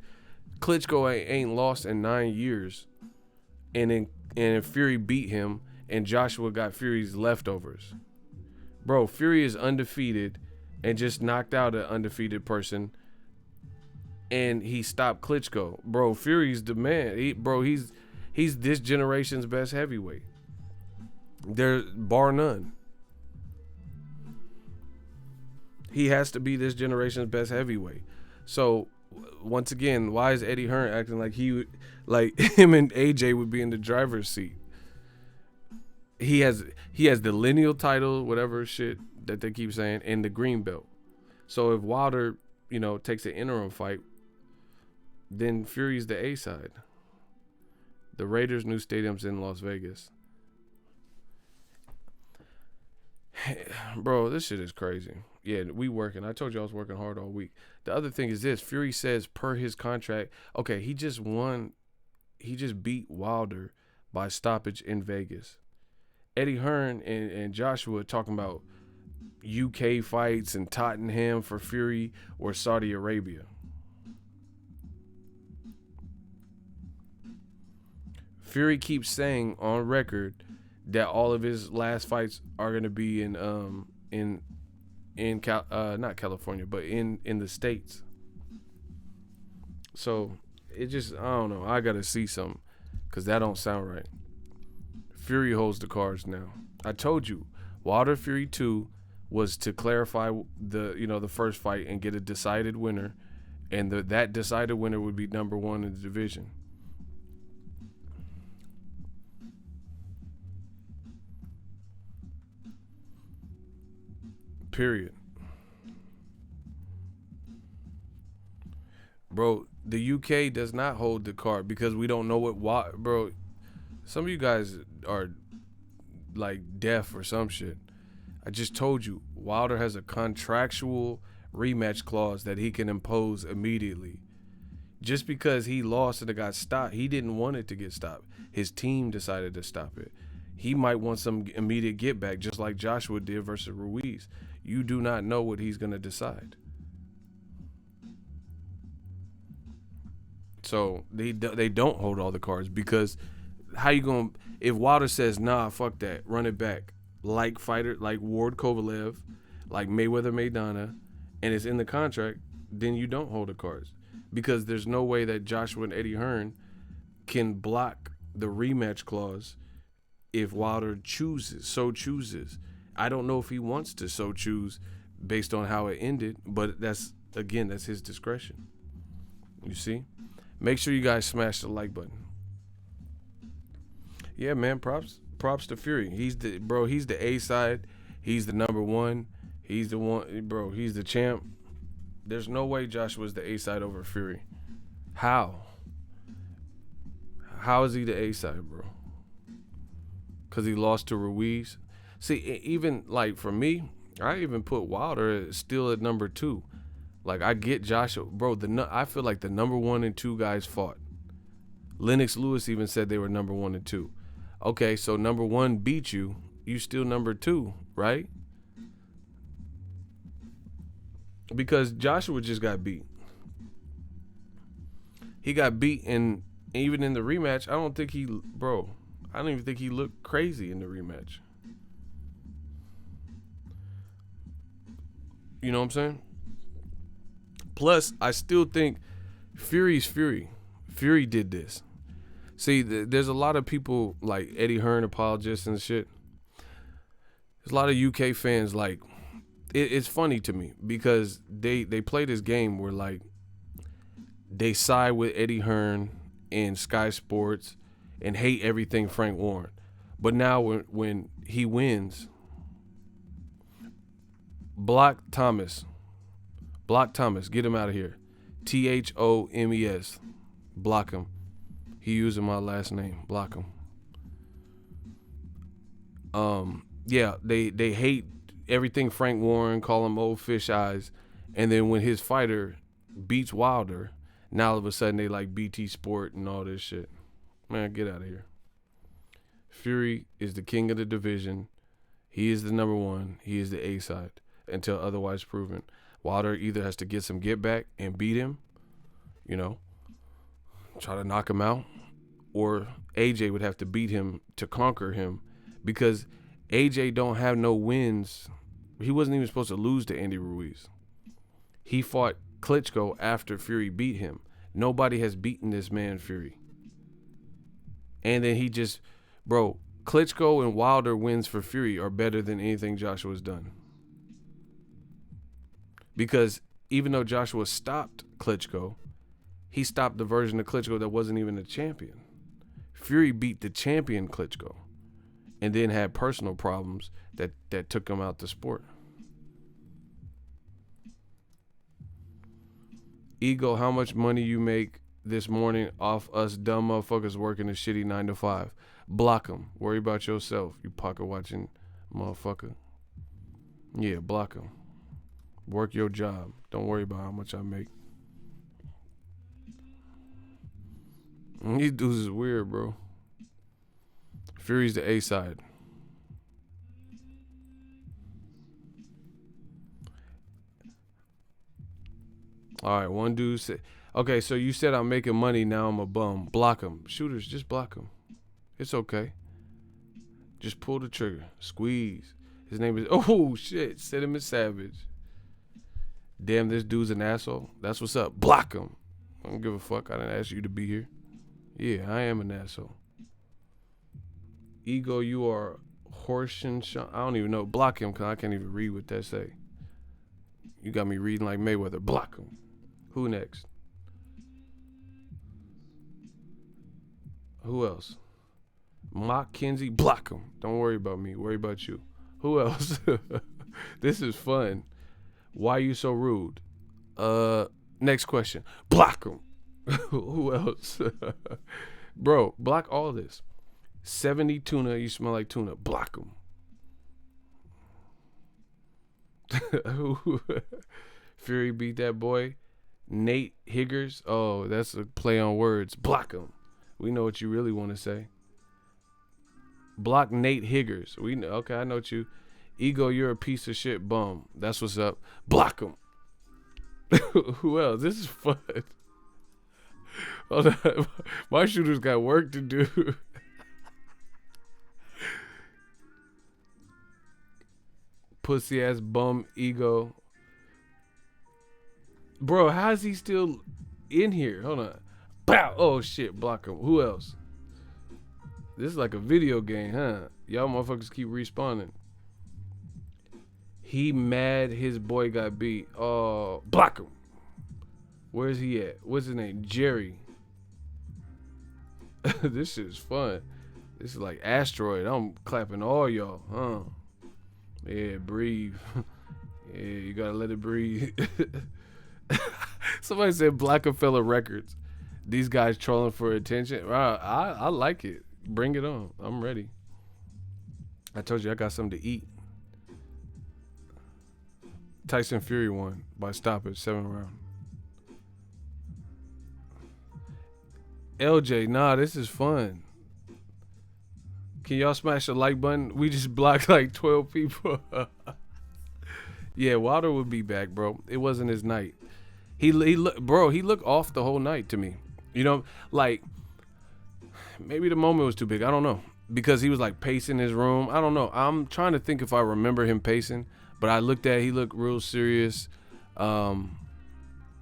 Klitschko ain't lost in 9 years. And Fury beat him and Joshua got Fury's leftovers. Bro, Fury is undefeated and just knocked out an undefeated person, and he stopped Klitschko. Bro, Fury's the man. He's this generation's best heavyweight. There, bar none. He has to be this generation's best heavyweight. So, once again, why is Eddie Hearn acting like him and AJ would be in the driver's seat? He has the lineal title, whatever shit that they keep saying, and the green belt. So if Wilder, takes an interim fight, then Fury's the A side. The Raiders' new stadium's in Las Vegas. Bro, this shit is crazy. Yeah, we working. I told you I was working hard all week. The other thing is this. Fury says per his contract, okay, he just beat Wilder by stoppage in Vegas. Eddie Hearn and Joshua talking about UK fights and Tottenham for Fury or Saudi Arabia. Fury keeps saying on record that all of his last fights are going to be not California, but in the States. So it just, I don't know. I got to see something because that don't sound right. Fury holds the cards now. I told you, Wilder Fury 2 was to clarify the first fight and get a decided winner, and that decided winner would be number one in the division. Period. Bro, The UK does not hold the card because we don't know what, bro. Some of you guys are like deaf or some shit. I just told you, Wilder has a contractual rematch clause that he can impose immediately. Just because he lost and it got stopped, he didn't want it to get stopped. His team decided to stop it. He might want some immediate get back, just like Joshua did versus Ruiz. You do not know what he's going to decide. So they don't hold all the cards because how you going to, if Wilder says, nah, fuck that, run it back, like fighter, like Ward Kovalev, like Mayweather Maidana, and it's in the contract, then you don't hold the cards. Because there's no way that Joshua and Eddie Hearn can block the rematch clause if Wilder chooses. I don't know if he wants to so choose based on how it ended, but that's his discretion. You see? Make sure you guys smash the like button. Yeah, man, props to Fury. He's the A side. He's the number one. He's the one, bro. He's the champ. There's no way Joshua's the A side over Fury. How? How is he the A side, bro? Because he lost to Ruiz. See, even like for me, I even put Wilder still at number 2. Like I get Joshua, bro. I feel like the number 1 and 2 guys fought. Lennox Lewis even said they were number 1 and 2. Okay, so number 1 beat you. You still number 2, right? Because Joshua just got beat. He got beat, and even in the rematch, I don't even think he looked crazy in the rematch. You know what I'm saying? Plus, I still think Fury's Fury. Fury did this. See, there's a lot of people like Eddie Hearn apologists and shit. There's a lot of UK fans like, it's funny to me because they play this game where like they side with Eddie Hearn and Sky Sports and hate everything Frank Warren. But now when he wins, block Thomas, get him out of here. THOMES, block him. He using my last name, block him. Yeah, they hate everything Frank Warren, call him old fish eyes, and then when his fighter beats Wilder, now all of a sudden they like BT Sport and all this shit. Man, get out of here. Fury is the king of the division. He is the number 1. He is the A side until otherwise proven. Wilder either has to get some get back and beat him, try to knock him out, or AJ would have to beat him to conquer him because AJ don't have no wins. He wasn't even supposed to lose to Andy Ruiz. He fought Klitschko after Fury beat him. Nobody has beaten this man, Fury. And then Klitschko and Wilder wins for Fury are better than anything Joshua's done. Because even though Joshua stopped Klitschko, he stopped the version of Klitschko that wasn't even a champion. Fury beat the champion Klitschko and then had personal problems that took him out the sport. Ego, how much money you make this morning off us dumb motherfuckers working a shitty 9 to 5? Block him. Worry about yourself, you pocket watching motherfucker. Yeah, block him. Work your job. Don't worry about how much I make. These dudes is weird, bro. Fury's the A side. All right, one dude said, okay, so you said I'm making money, now I'm a bum. Block him. Shooters, just block him. It's okay. Just pull the trigger. Squeeze. His name is, oh, shit, Cinnamon Savage. Damn, this dude's an asshole. That's what's up. Block him. I don't give a fuck. I didn't ask you to be here. Yeah, I am an asshole. Ego, you are Horson. I don't even know. Block him because I can't even read what that say. You got me reading like Mayweather. Block him. Who next? Who else? Mock Kinsey. Block him. Don't worry about me. Worry about you. Who else? This is fun. Why you so rude? Next question. Block him. Who else? Bro, block all this. 70 tuna, you smell like tuna. Block them. Fury beat that boy. Nate Higgers. Oh, that's a play on words. Block him. We know what you really want to say. Block Nate Higgers. We know. Okay, I know what you. Ego, you're a piece of shit bum. That's what's up. Block him. Who else? This is fun. Hold on. My shooter's got work to do. Pussy ass bum Ego. Bro, how's he still in here? Hold on. Bow. Oh shit, block him. Who else? This is like a video game, huh? Y'all motherfuckers keep respawning. He mad his boy got beat. Oh, block him. Where's he at? What's his name? Jerry. This shit is fun. This is like Asteroid. I'm clapping all y'all, huh? Yeah, breathe. Yeah, you gotta let it breathe. Somebody said Blackafeller Records. These guys trolling for attention. I like it. Bring it on. I'm ready. I told you I got something to eat. Tyson Fury won by stoppage, 7th round. LJ, nah, this is fun. Can y'all smash the like button? We just blocked like 12 people. Yeah, Wilder would be back, bro. It wasn't his night. He looked off the whole night to me. You know, like maybe the moment was too big. I don't know, because he was like pacing his room. I don't know. I'm trying to think if I remember him pacing, but I looked at. He looked real serious.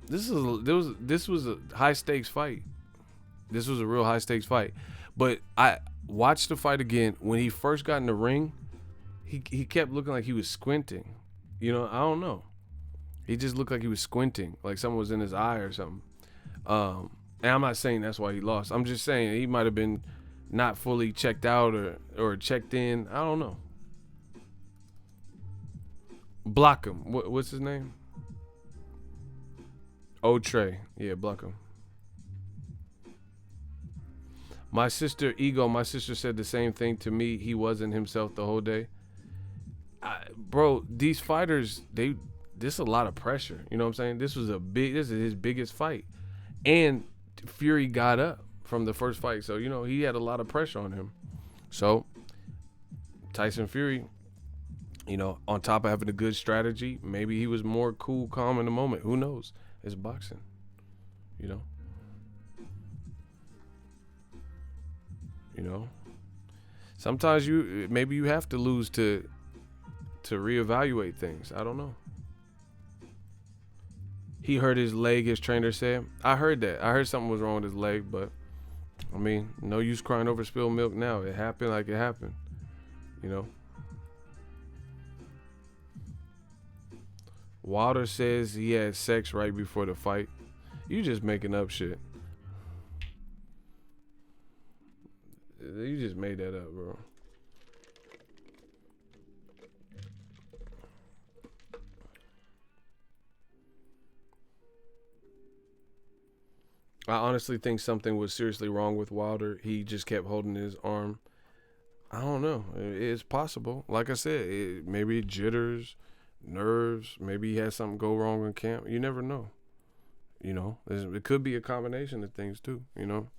This was a high stakes fight. This was a real high stakes fight. But I watched the fight again. When he first got in the ring, he kept looking like he was squinting. You know, I don't know. He just looked like he was squinting, like someone was in his eye or something. And I'm not saying that's why he lost. I'm just saying he might have been not fully checked out or checked in. I don't know. Block him. What's his name? Trey. Yeah, block him. My sister said the same thing to me. He wasn't himself the whole day. Bro, these fighters, this is a lot of pressure. You know what I'm saying? This is his biggest fight. And Fury got up from the first fight. So, you know, he had a lot of pressure on him. So, Tyson Fury, you know, on top of having a good strategy, maybe he was more cool, calm in the moment. Who knows? It's boxing, you know? You know? Sometimes maybe you have to lose to reevaluate things. I don't know. He hurt his leg, his trainer said. I heard that. I heard something was wrong with his leg, but I mean, no use crying over spilled milk now. It happened like it happened. You know? Wilder says he had sex right before the fight. You just making up shit. You just made that up, bro. I honestly think something was seriously wrong with Wilder. He just kept holding his arm. I don't know. It's possible. Like I said, maybe jitters, nerves. Maybe he had something go wrong in camp. You never know. You know, it could be a combination of things too, you know.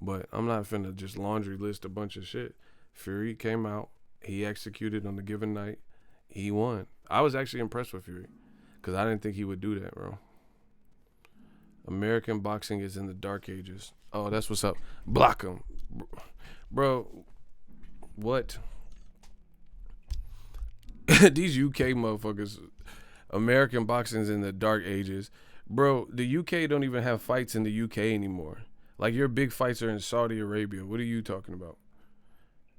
But I'm not finna just laundry list a bunch of shit. Fury came out. He executed on the given night. He won. I was actually impressed with Fury because I didn't think he would do that, bro. American boxing is in the dark ages. Oh, that's what's up. Block him. Bro, what? These UK motherfuckers. American boxing's in the dark ages. Bro, the UK don't even have fights in the UK anymore. Like, your big fights are in Saudi Arabia. What are you talking about?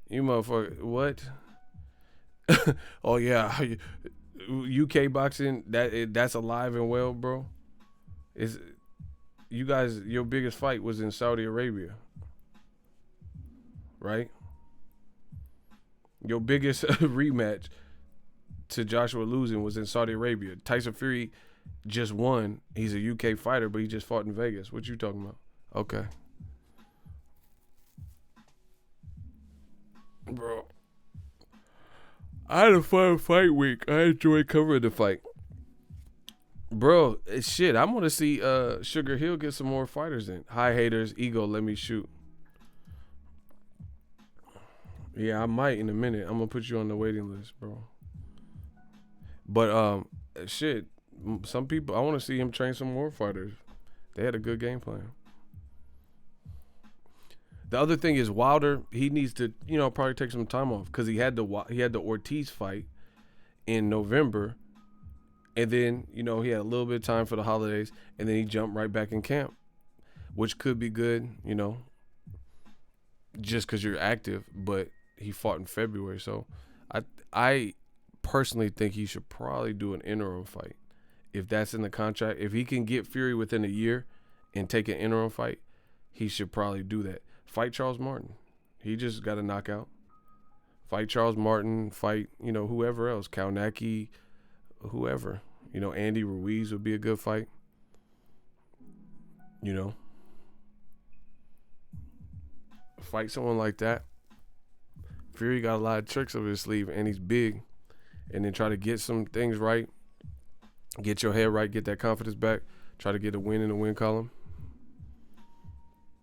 You motherfucker, what? Oh, yeah. UK boxing, that's alive and well, bro. You guys, your biggest fight was in Saudi Arabia, right? Your biggest rematch to Joshua losing was in Saudi Arabia. Tyson Fury just won. He's a UK fighter, but he just fought in Vegas. What you talking about? Okay. Bro, I had a fun fight week. I enjoyed covering the fight. Bro, shit, I want to see Sugar Hill get some more fighters in. Hi haters, ego, let me shoot. Yeah, I might in a minute. I'm gonna put you on the waiting list, bro. But shit, some people I want to see him train some more fighters. They had a good game plan. The other thing is Wilder. He needs to, probably take some time off because he had the Ortiz fight in November, and then he had a little bit of time for the holidays, and then he jumped right back in camp, which could be good, just because you're active. But he fought in February, so I personally think he should probably do an interim fight if that's in the contract. If he can get Fury within a year and take an interim fight, he should probably do that. Fight Charles Martin. He just got a knockout. Fight Charles Martin. Fight, whoever else. Kaunaki, whoever. Andy Ruiz would be a good fight. Fight someone like that. Fury got a lot of tricks up his sleeve, and he's big. And then try to get some things right. Get your head right. Get that confidence back. Try to get a win in the win column.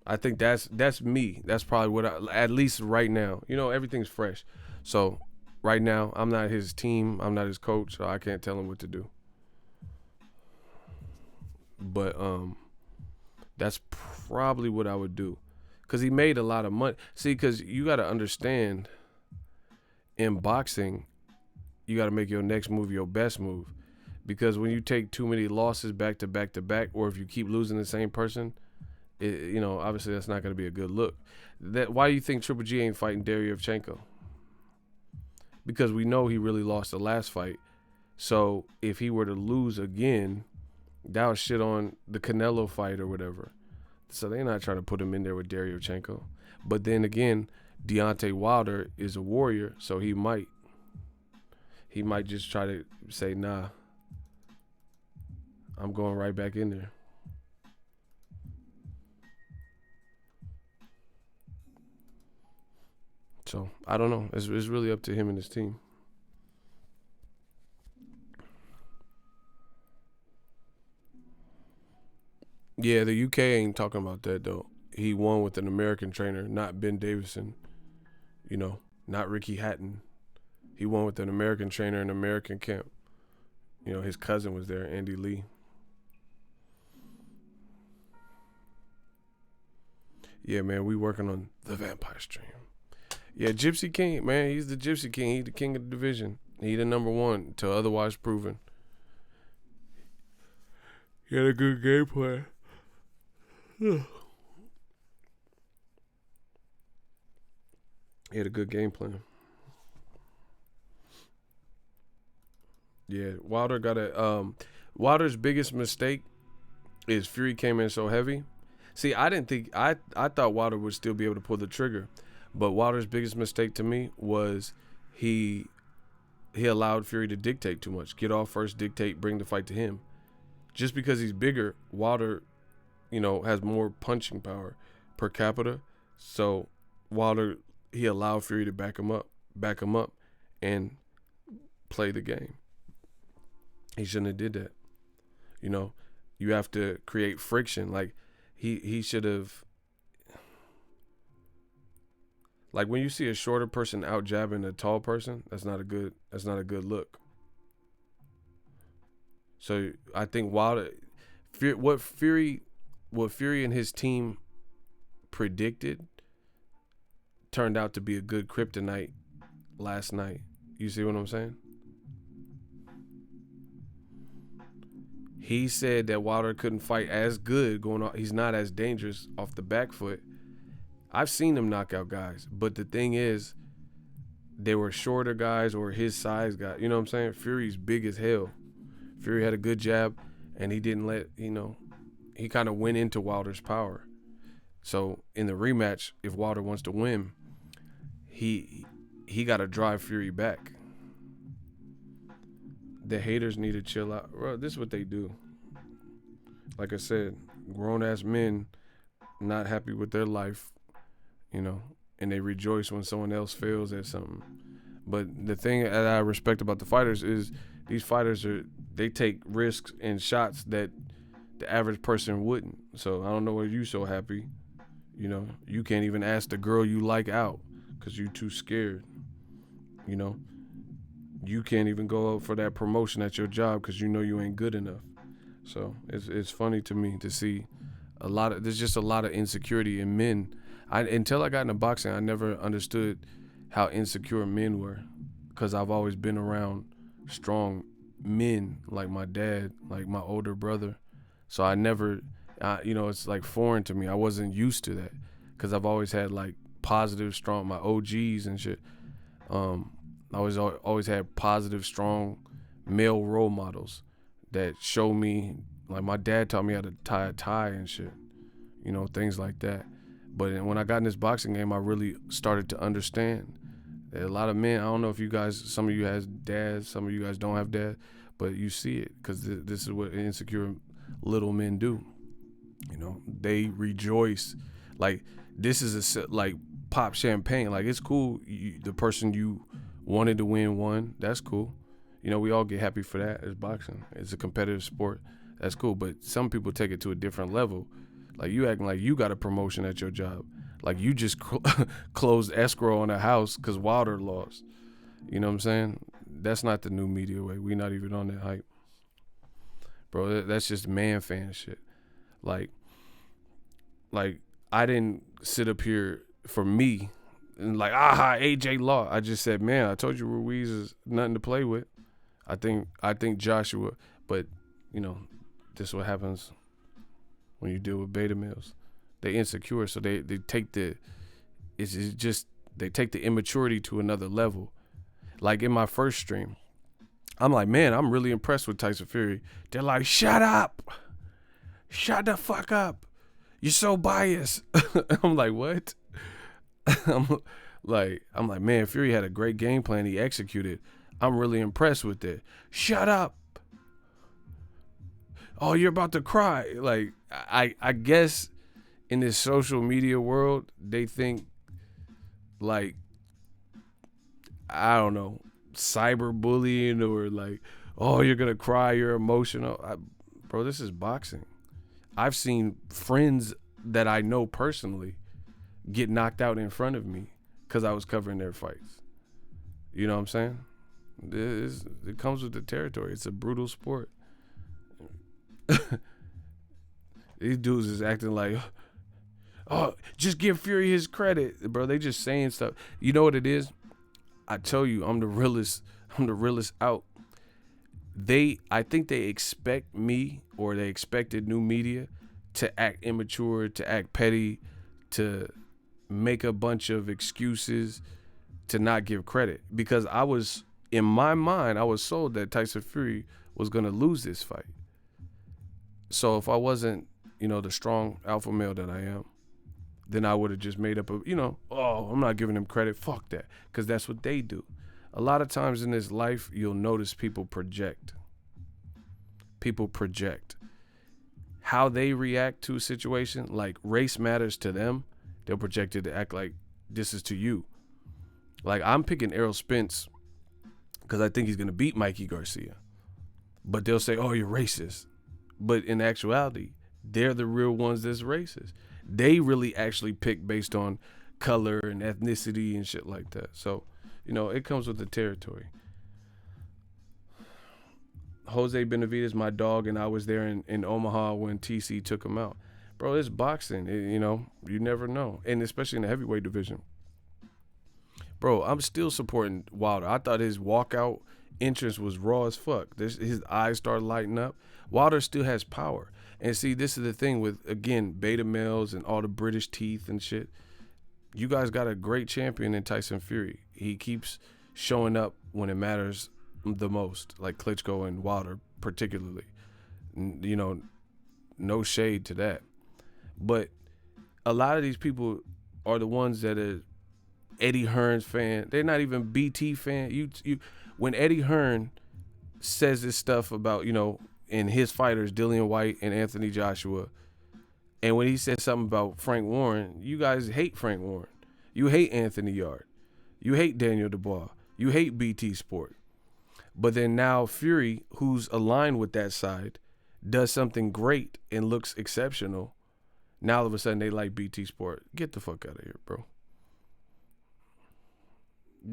I think that's me. That's probably what at least right now. Everything's fresh. So right now, I'm not his team. I'm not his coach, so I can't tell him what to do. But that's probably what I would do. Because he made a lot of money. See, because you got to understand, in boxing, you got to make your next move your best move. Because when you take too many losses back to back to back, or if you keep losing the same person, obviously that's not going to be a good look. Why do you think Triple G ain't fighting Deryevchenko? Because we know he really lost the last fight. So if he were to lose again, that would shit on the Canelo fight or whatever. So they're not trying to put him in there with Deryevchenko. But then again, Deontay Wilder is a warrior, so he might just try to say, nah, I'm going right back in there. So, I don't know. It's really up to him and his team. Yeah, the UK ain't talking about that, though. He won with an American trainer, not Ben Davison. Not Ricky Hatton. He won with an American trainer in American camp. His cousin was there, Andy Lee. Yeah, man, we working on the Vampire Stream. Yeah, Gypsy King, man, he's the Gypsy King. He's the king of the division. He the number one until otherwise proven. He had a good game plan. He had a good game plan. Yeah, Wilder's biggest mistake is Fury came in so heavy. See, I thought Wilder would still be able to pull the trigger. But Wilder's biggest mistake to me was he allowed Fury to dictate too much. Get off first, dictate, bring the fight to him. Just because he's bigger, Wilder, has more punching power per capita. So Wilder, he allowed Fury to back him up, and play the game. He shouldn't have did that. You have to create friction. Like he should have. Like when you see a shorter person out jabbing a tall person, that's not a good look. So I think Wilder, what Fury and his team predicted turned out to be a good kryptonite last night. You see what I'm saying? He said that Wilder couldn't fight as good going on. He's not as dangerous off the back foot. I've seen him knock out guys, but the thing is, they were shorter guys or his size guys. You know what I'm saying? Fury's big as hell. Fury had a good jab, and he didn't let, he kind of went into Wilder's power. So in the rematch, if Wilder wants to win, he got to drive Fury back. The haters need to chill out. Bro, this is what they do. Like I said, grown-ass men not happy with their life, you know, and they rejoice when someone else fails at something. But the thing that I respect about the fighters is these fighters they take risks and shots that the average person wouldn't. So I don't know why you so happy. You know, you can't even ask the girl you like out because you too scared. You know, you can't even go out for that promotion at your job because you know you ain't good enough. So it's funny to me to see there's just a lot of insecurity in men. Until I got into boxing, I never understood how insecure men were, because I've always been around strong men like my dad, like my older brother. So I never, it's like foreign to me. I wasn't used to that because I've always had like positive, strong, my OGs and shit. I always had positive, strong male role models that show me, like my dad taught me how to tie a tie and shit, things like that. But when I got in this boxing game, I really started to understand that a lot of men, I don't know if you guys, some of you has dads, some of you guys don't have dads, but you see it because this is what insecure little men do. They rejoice. Like, this is like pop champagne. Like, it's cool. The person you wanted to win won. That's cool. We all get happy for that. It's boxing. It's a competitive sport. That's cool. But some people take it to a different level. Like, you acting like you got a promotion at your job. Like, you just closed escrow on a house because Wilder lost. You know what I'm saying? That's not the new media way. We not even on that hype. Bro, that's just man fan shit. Like I didn't sit up here for me and like, AJ Law. I just said, man, I told you Ruiz is nothing to play with. I think Joshua, but this is what happens when you deal with beta males. They insecure, so they take they take the immaturity to another level. Like in my first stream, I'm like, man, I'm really impressed with Tyson Fury. They're like, shut up. Shut the fuck up. You're so biased. I'm like, what? I'm like, man, Fury had a great game plan. He executed. I'm really impressed with it. Shut up. Oh, you're about to cry. Like, I guess in this social media world, they think like, I don't know, cyberbullying or like, oh, you're going to cry, you're emotional. Bro, this is boxing. I've seen friends that I know personally get knocked out in front of me because I was covering their fights. You know what I'm saying? It comes with the territory. It's a brutal sport. These dudes is acting like, oh, just give Fury his credit. Bro, they just saying stuff. You know what it is? I tell you, I'm the realest out. I think they expect me, or they expected new media to act immature, to act petty, to make a bunch of excuses, to not give credit. Because in my mind, I was sold that Tyson Fury was going to lose this fight. So if I wasn't, the strong alpha male that I am, then I would have just made up I'm not giving them credit. Fuck that. Because that's what they do. A lot of times in this life, you'll notice people project. People project. How they react to a situation, like race matters to them, they'll project it to act like this is to you. Like, I'm picking Errol Spence because I think he's going to beat Mikey Garcia. But they'll say, oh, you're racist. But in actuality, they're the real ones that's racist. They really actually pick based on color and ethnicity and shit like that. So, it comes with the territory. Jose Benavidez, my dog, and I was there in Omaha when TC took him out. Bro, it's boxing. You never know. And especially in the heavyweight division. Bro, I'm still supporting Wilder. I thought his walkout entrance was raw as fuck. His eyes started lighting up. Wilder still has power. And see, this is the thing with, again, beta males and all the British teeth and shit. You guys got a great champion in Tyson Fury. He keeps showing up when it matters the most, like Klitschko and Wilder particularly. No shade to that. But a lot of these people are the ones that are Eddie Hearn's fan. They're not even BT fan. When Eddie Hearn says this stuff about, in his fighters, Dillian White and Anthony Joshua, And when he said something about Frank Warren, you guys hate Frank Warren. You hate Anthony Yard. You hate Daniel Dubois. You hate BT Sport. But then now Fury, who's aligned with that side, does something great and looks exceptional. Now all of a sudden they like BT Sport. Get the fuck out of here, bro.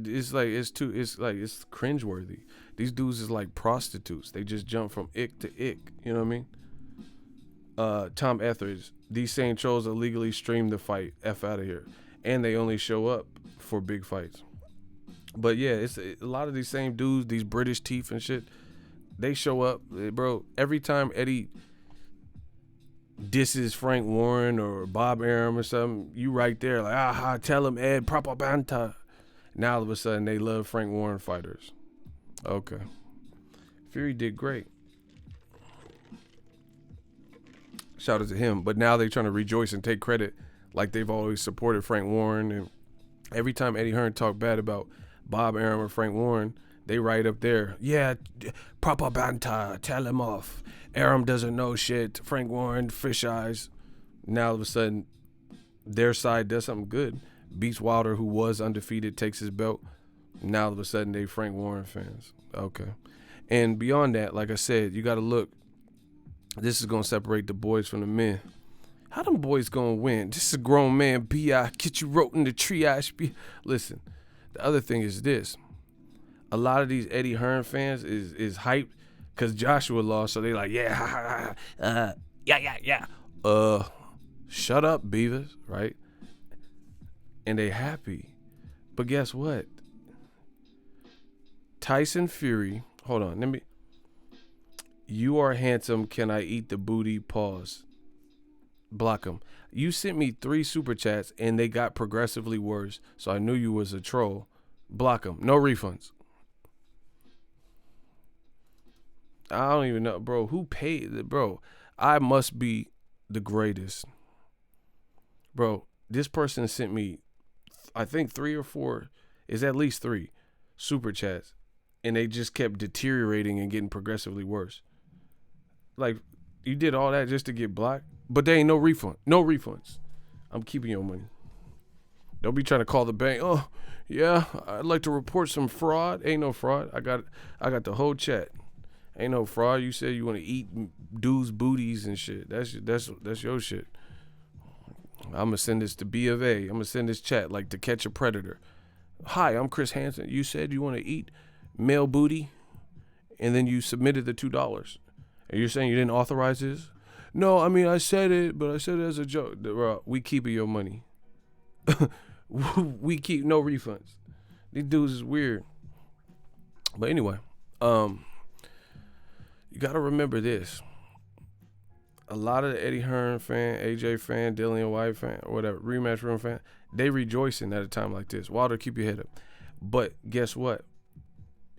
It's cringeworthy. These dudes is like prostitutes. They just jump from ick to ick. You know what I mean? Tom Etheridge. These same trolls illegally stream the fight. F out of here. And they only show up for big fights. But yeah, it's a lot of these same dudes, these British teeth and shit. They show up, bro. Every time Eddie disses Frank Warren or Bob Arum or something, you right there like, tell him Ed, propaganda. Now all of a sudden they love Frank Warren fighters. Okay. Fury did great. Shout out to him. But now they're trying to rejoice and take credit like they've always supported Frank Warren. And every time Eddie Hearn talked bad about Bob Arum or Frank Warren, they right up there. Yeah, propaganda, tell him off. Arum doesn't know shit. Frank Warren, fish eyes. Now all of a sudden, their side does something good. Beats Wilder, who was undefeated, takes his belt. Now all of a sudden, they Frank Warren fans. Okay. And beyond that, like I said, you got to look. This is going to separate the boys from the men. How them boys going to win? This is a grown man, B.I. Get you wrote in the triage. Listen, the other thing is this. A lot of these Eddie Hearn fans is hyped because Joshua lost, so they like, yeah. Shut up, Beavers, right? And they happy. But guess what? Tyson Fury, hold on, you are handsome, can I eat the booty? Pause. Block them. You sent me 3 super chats and they got progressively worse, so I knew you was a troll. Block them. No refunds. I don't even know, bro. Who paid it, bro? I must be the greatest. Bro, this person sent me, I think 3 or 4, is at least 3 super chats, and they just kept deteriorating and getting progressively worse. Like, you did all that just to get blocked, but there ain't no refund. No refunds. I'm keeping your money. Don't be trying to call the bank. Oh, yeah, I'd like to report some fraud. Ain't no fraud. I got the whole chat. Ain't no fraud. You said you want to eat dudes' booties and shit. That's your shit. I'm going to send this to B of A. I'm going to send this chat like To Catch a Predator. Hi, I'm Chris Hansen. You said you want to eat male booty, and then you submitted the $2. And you're saying you didn't authorize this? No, I mean, I said it, but I said it as a joke. We keeping your money. We keep no refunds. These dudes is weird. But anyway, you got to remember this. A lot of the Eddie Hearn fan, AJ fan, Dillian White fan, or whatever, rematch room fan, they rejoicing at a time like this. Wilder, keep your head up. But guess what?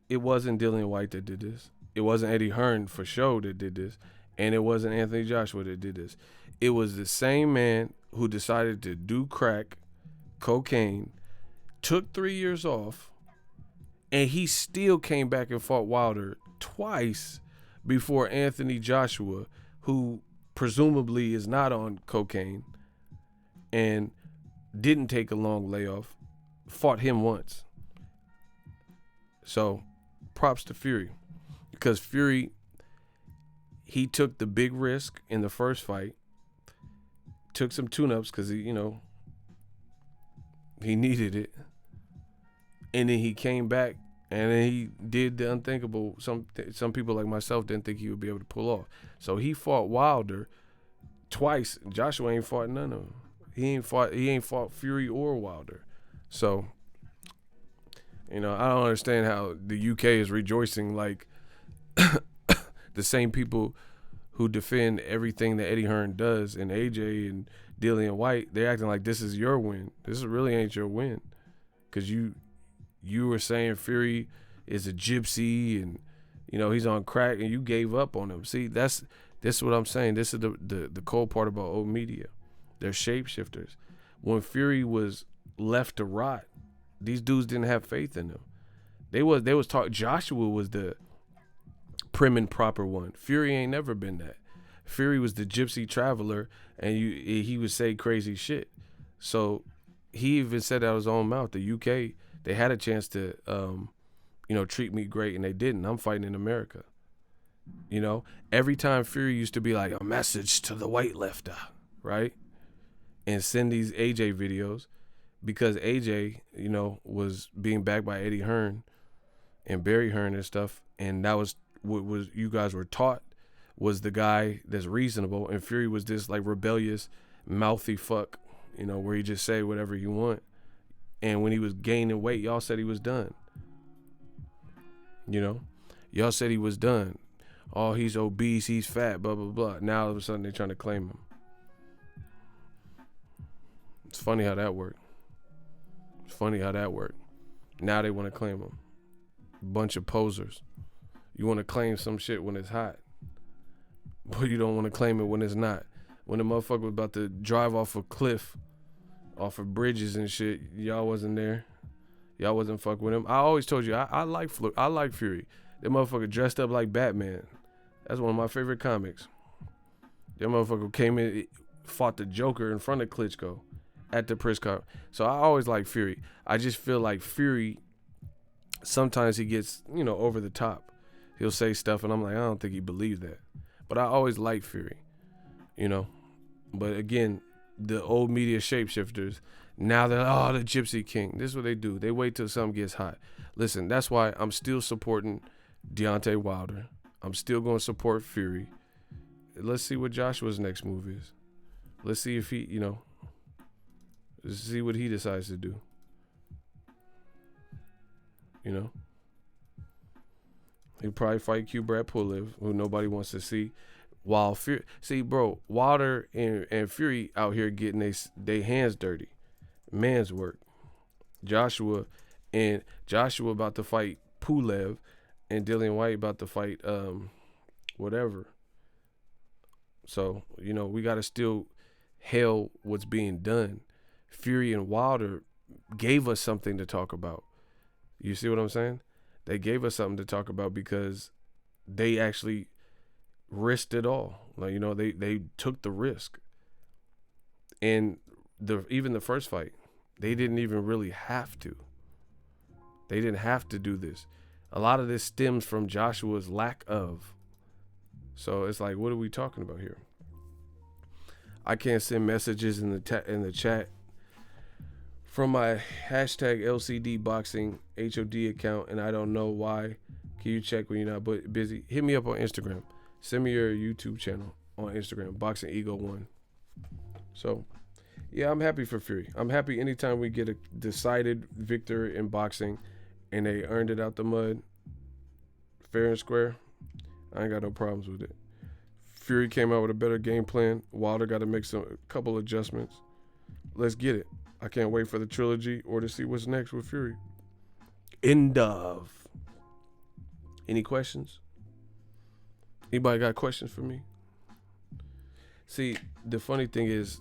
It wasn't Dillian White that did this. It wasn't Eddie Hearn for sure that did this. And it wasn't Anthony Joshua that did this. It was the same man who decided to do crack, cocaine, took 3 years off, and he still came back and fought Wilder twice before Anthony Joshua, who presumably is not on cocaine and didn't take a long layoff, fought him once. So props to Fury, because Fury, he took the big risk in the first fight, took some tune-ups because he needed it, and then he came back and then he did the unthinkable. Some people like myself didn't think he would be able to pull off. So he fought Wilder twice. Joshua ain't fought none of them. He ain't fought Fury or Wilder. So, I don't understand how the UK is rejoicing like the same people who defend everything that Eddie Hearn does, and AJ and Dillian White, they're acting like this is your win. This really ain't your win, because you were saying Fury is a gypsy and he's on crack, and you gave up on him. See, this is what I'm saying. This is the cold part about old media. They're shapeshifters. When Fury was left to rot, these dudes didn't have faith in him. They was talking. Joshua was the prim and proper one. Fury ain't never been that. Fury was the gypsy traveler, and he would say crazy shit. So he even said out of his own mouth, the UK, they had a chance to, treat me great, and they didn't. I'm fighting in America. Every time Fury used to be like, a message to the weightlifter, right? And send these AJ videos, because AJ, was being backed by Eddie Hearn and Barry Hearn and stuff. And that was what was you guys were taught was the guy that's reasonable. And Fury was this like rebellious, mouthy fuck, where he just say whatever you want. And when he was gaining weight, y'all said he was done. Y'all said he was done. Oh, he's obese, he's fat, blah, blah, blah. Now all of a sudden they're trying to claim him. It's funny how that worked. Now they want to claim him. Bunch of posers. You want to claim some shit when it's hot, but you don't want to claim it when it's not. When the motherfucker was about to drive off a cliff, off of bridges and shit, y'all wasn't there. Y'all wasn't fuck with him. I always told you, I like Fury. That motherfucker dressed up like Batman. That's one of my favorite comics. That motherfucker came in, fought the Joker in front of Klitschko at the press conference. So I always like Fury. I just feel like Fury, sometimes he gets, over the top. He'll say stuff and I'm like, I don't think he believes that. But I always like Fury, But again, the old media shapeshifters, now they're, the Gypsy King. This is what they do. They wait till something gets hot. Listen, that's why I'm still supporting Deontay Wilder. I'm still going to support Fury. Let's see what Joshua's next move is. Let's see if he, let's see what he decides to do. He'll probably fight Kubrat Pulev, who nobody wants to see. While Fury, see, bro, Wilder and Fury out here getting they hands dirty. Man's work. Joshua about to fight Pulev, and Dillian White about to fight whatever. So, we got to still hail what's being done. Fury and Wilder gave us something to talk about. You see what I'm saying? They gave us something to talk about because they actually risked it all. Like, they took the risk. And even the first fight, they didn't even really have to. They didn't have to do this. A lot of this stems from Joshua's lack of. So it's like, what are we talking about here? I can't send messages in the chat from my hashtag LCD Boxing HOD account, and I don't know why. Can you check when you're not busy? Hit me up on Instagram. Send me your YouTube channel on Instagram, BoxingEgo1. So, yeah, I'm happy for Fury. I'm happy anytime we get a decided victory in boxing and they earned it out the mud, fair and square. I ain't got no problems with it. Fury came out with a better game plan. Wilder got to make a couple adjustments. Let's get it. I can't wait for the trilogy or to see what's next with Fury. End of. Any questions? Anybody got questions for me? See, the funny thing is,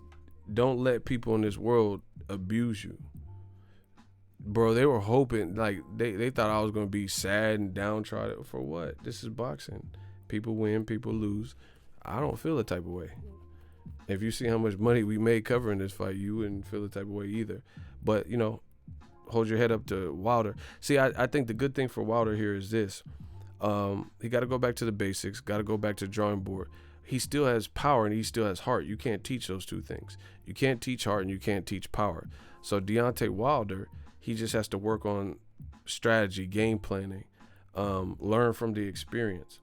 don't let people in this world abuse you. Bro, they were hoping, like, they thought I was going to be sad and downtrodden. For what? This is boxing. People win, people lose. I don't feel the type of way. If you see how much money we made covering this fight, you wouldn't feel the type of way either. But, hold your head up to Wilder. See, I think the good thing for Wilder here is this. He got to go back to the basics, got to go back to the drawing board. He still has power and he still has heart. You can't teach those two things. You can't teach heart and you can't teach power. So Deontay Wilder, he just has to work on strategy, game planning, learn from the experience.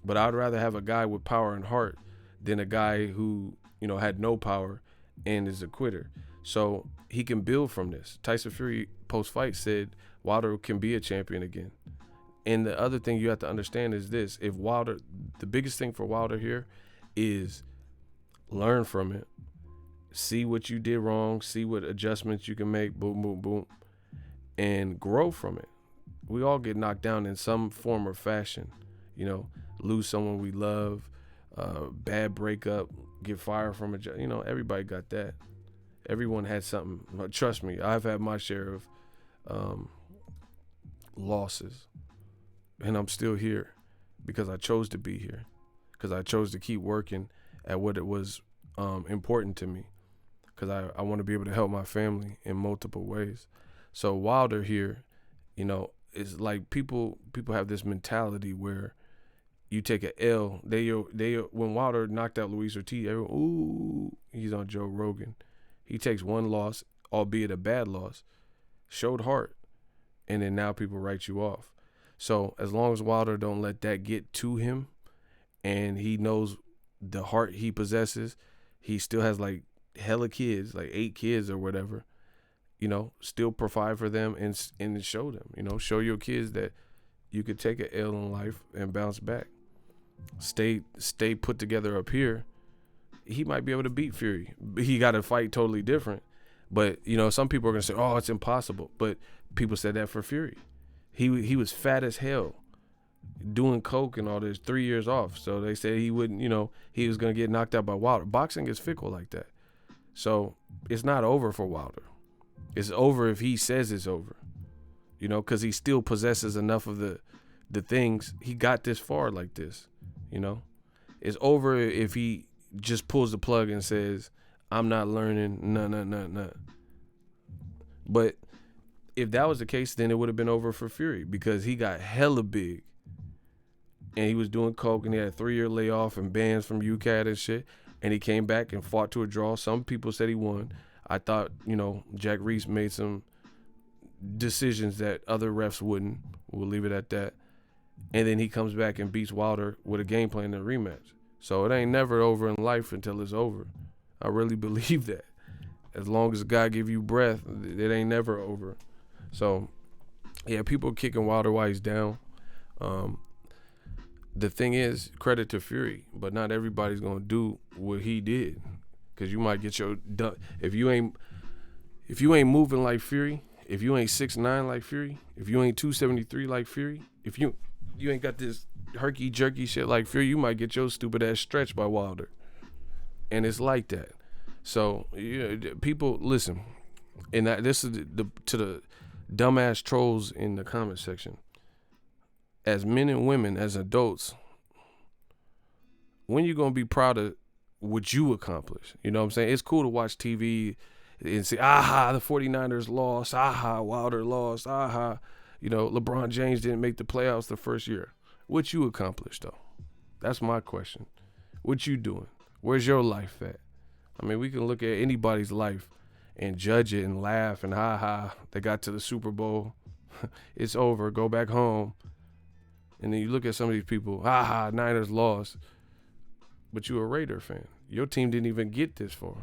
But I'd rather have a guy with power and heart than a guy who, had no power and is a quitter. So he can build from this. Tyson Fury post-fight said Wilder can be a champion again. And the other thing you have to understand is this. If Wilder, the biggest thing for Wilder here is learn from it. See what you did wrong. See what adjustments you can make. Boom, boom, boom. And grow from it. We all get knocked down in some form or fashion. Lose someone we love. Bad breakup. Get fired from a job. Everybody got that. Everyone had something. Trust me, I've had my share of losses. And I'm still here because I chose to be here. because I chose to keep working at what it was important to me, because I want to be able to help my family in multiple ways. So Wilder here, you know, it's like people have this mentality where you take a L. When Wilder knocked out Luis Ortiz, everyone, ooh, he's on Joe Rogan. He takes one loss, albeit a bad loss, showed heart, and then now people write you off. So as long as Wilder don't let that get to him, and he knows the heart he possesses, he still has like hella kids, like 8 kids or whatever, you know, still provide for them and show them, you know, show your kids that you could take an L in life and bounce back. Stay put together up here. He might be able to beat Fury. He got to fight totally different. But, you know, some people are going to say, oh, it's impossible. But people said that for Fury. He was fat as hell, doing coke and all this, 3 years off. So they said he wouldn't, you know, he was going to get knocked out by Wilder. Boxing is fickle like that. So it's not over for Wilder. It's over if he says it's over, you know, because he still possesses enough of the things. He got this far like this, you know. It's over if he just pulls the plug and says, I'm not learning, no. But if that was the case, then it would have been over for Fury, because he got hella big and he was doing coke and he had a 3-year layoff and bans from UCAD and shit. And he came back and fought to a draw. Some people said he won. I thought, you know, Jack Reese made some decisions that other refs wouldn't. We'll leave it at that. And then he comes back and beats Wilder with a game plan in a rematch. So it ain't never over in life until it's over. I really believe that. As long as God give you breath, it ain't never over. So, yeah, people kicking Wilder while he's down. The thing is, credit to Fury, but not everybody's gonna do what he did, because you might get your if you ain't moving like Fury, if you ain't 6'9" like Fury, if you ain't 273 like Fury, if you ain't got this herky jerky shit like Fury, you might get your stupid ass stretched by Wilder, and it's like that. So people listen, and this is to the dumbass trolls in the comment section. As men and women, as adults, when you gonna be proud of what you accomplish? You know what I'm saying? It's cool to watch TV and say, aha, the 49ers lost, aha, Wilder lost, aha, you know, LeBron James didn't make the playoffs the first year. What you accomplished, though? That's my question. What you doing? Where's your life at? I mean, we can look at anybody's life and judge it and laugh and ha, they got to the Super Bowl. It's over. Go back home. And then you look at some of these people, Niners lost. But you a Raider fan. Your team didn't even get this far.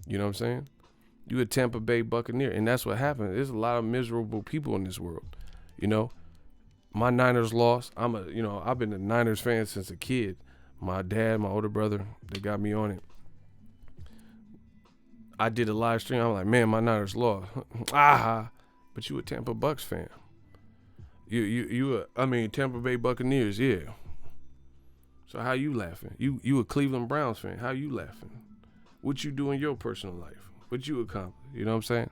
You know what I'm saying? You a Tampa Bay Buccaneer. And that's what happened. There's a lot of miserable people in this world. You know, my Niners lost. I've been a Niners fan since a kid. My dad, my older brother, they got me on it. I did a live stream. I'm like, man, my Niners lost. But you a Tampa Bucks fan. Tampa Bay Buccaneers, yeah. So how you laughing? You a Cleveland Browns fan. How you laughing? What you do in your personal life? What you accomplish? You know what I'm saying?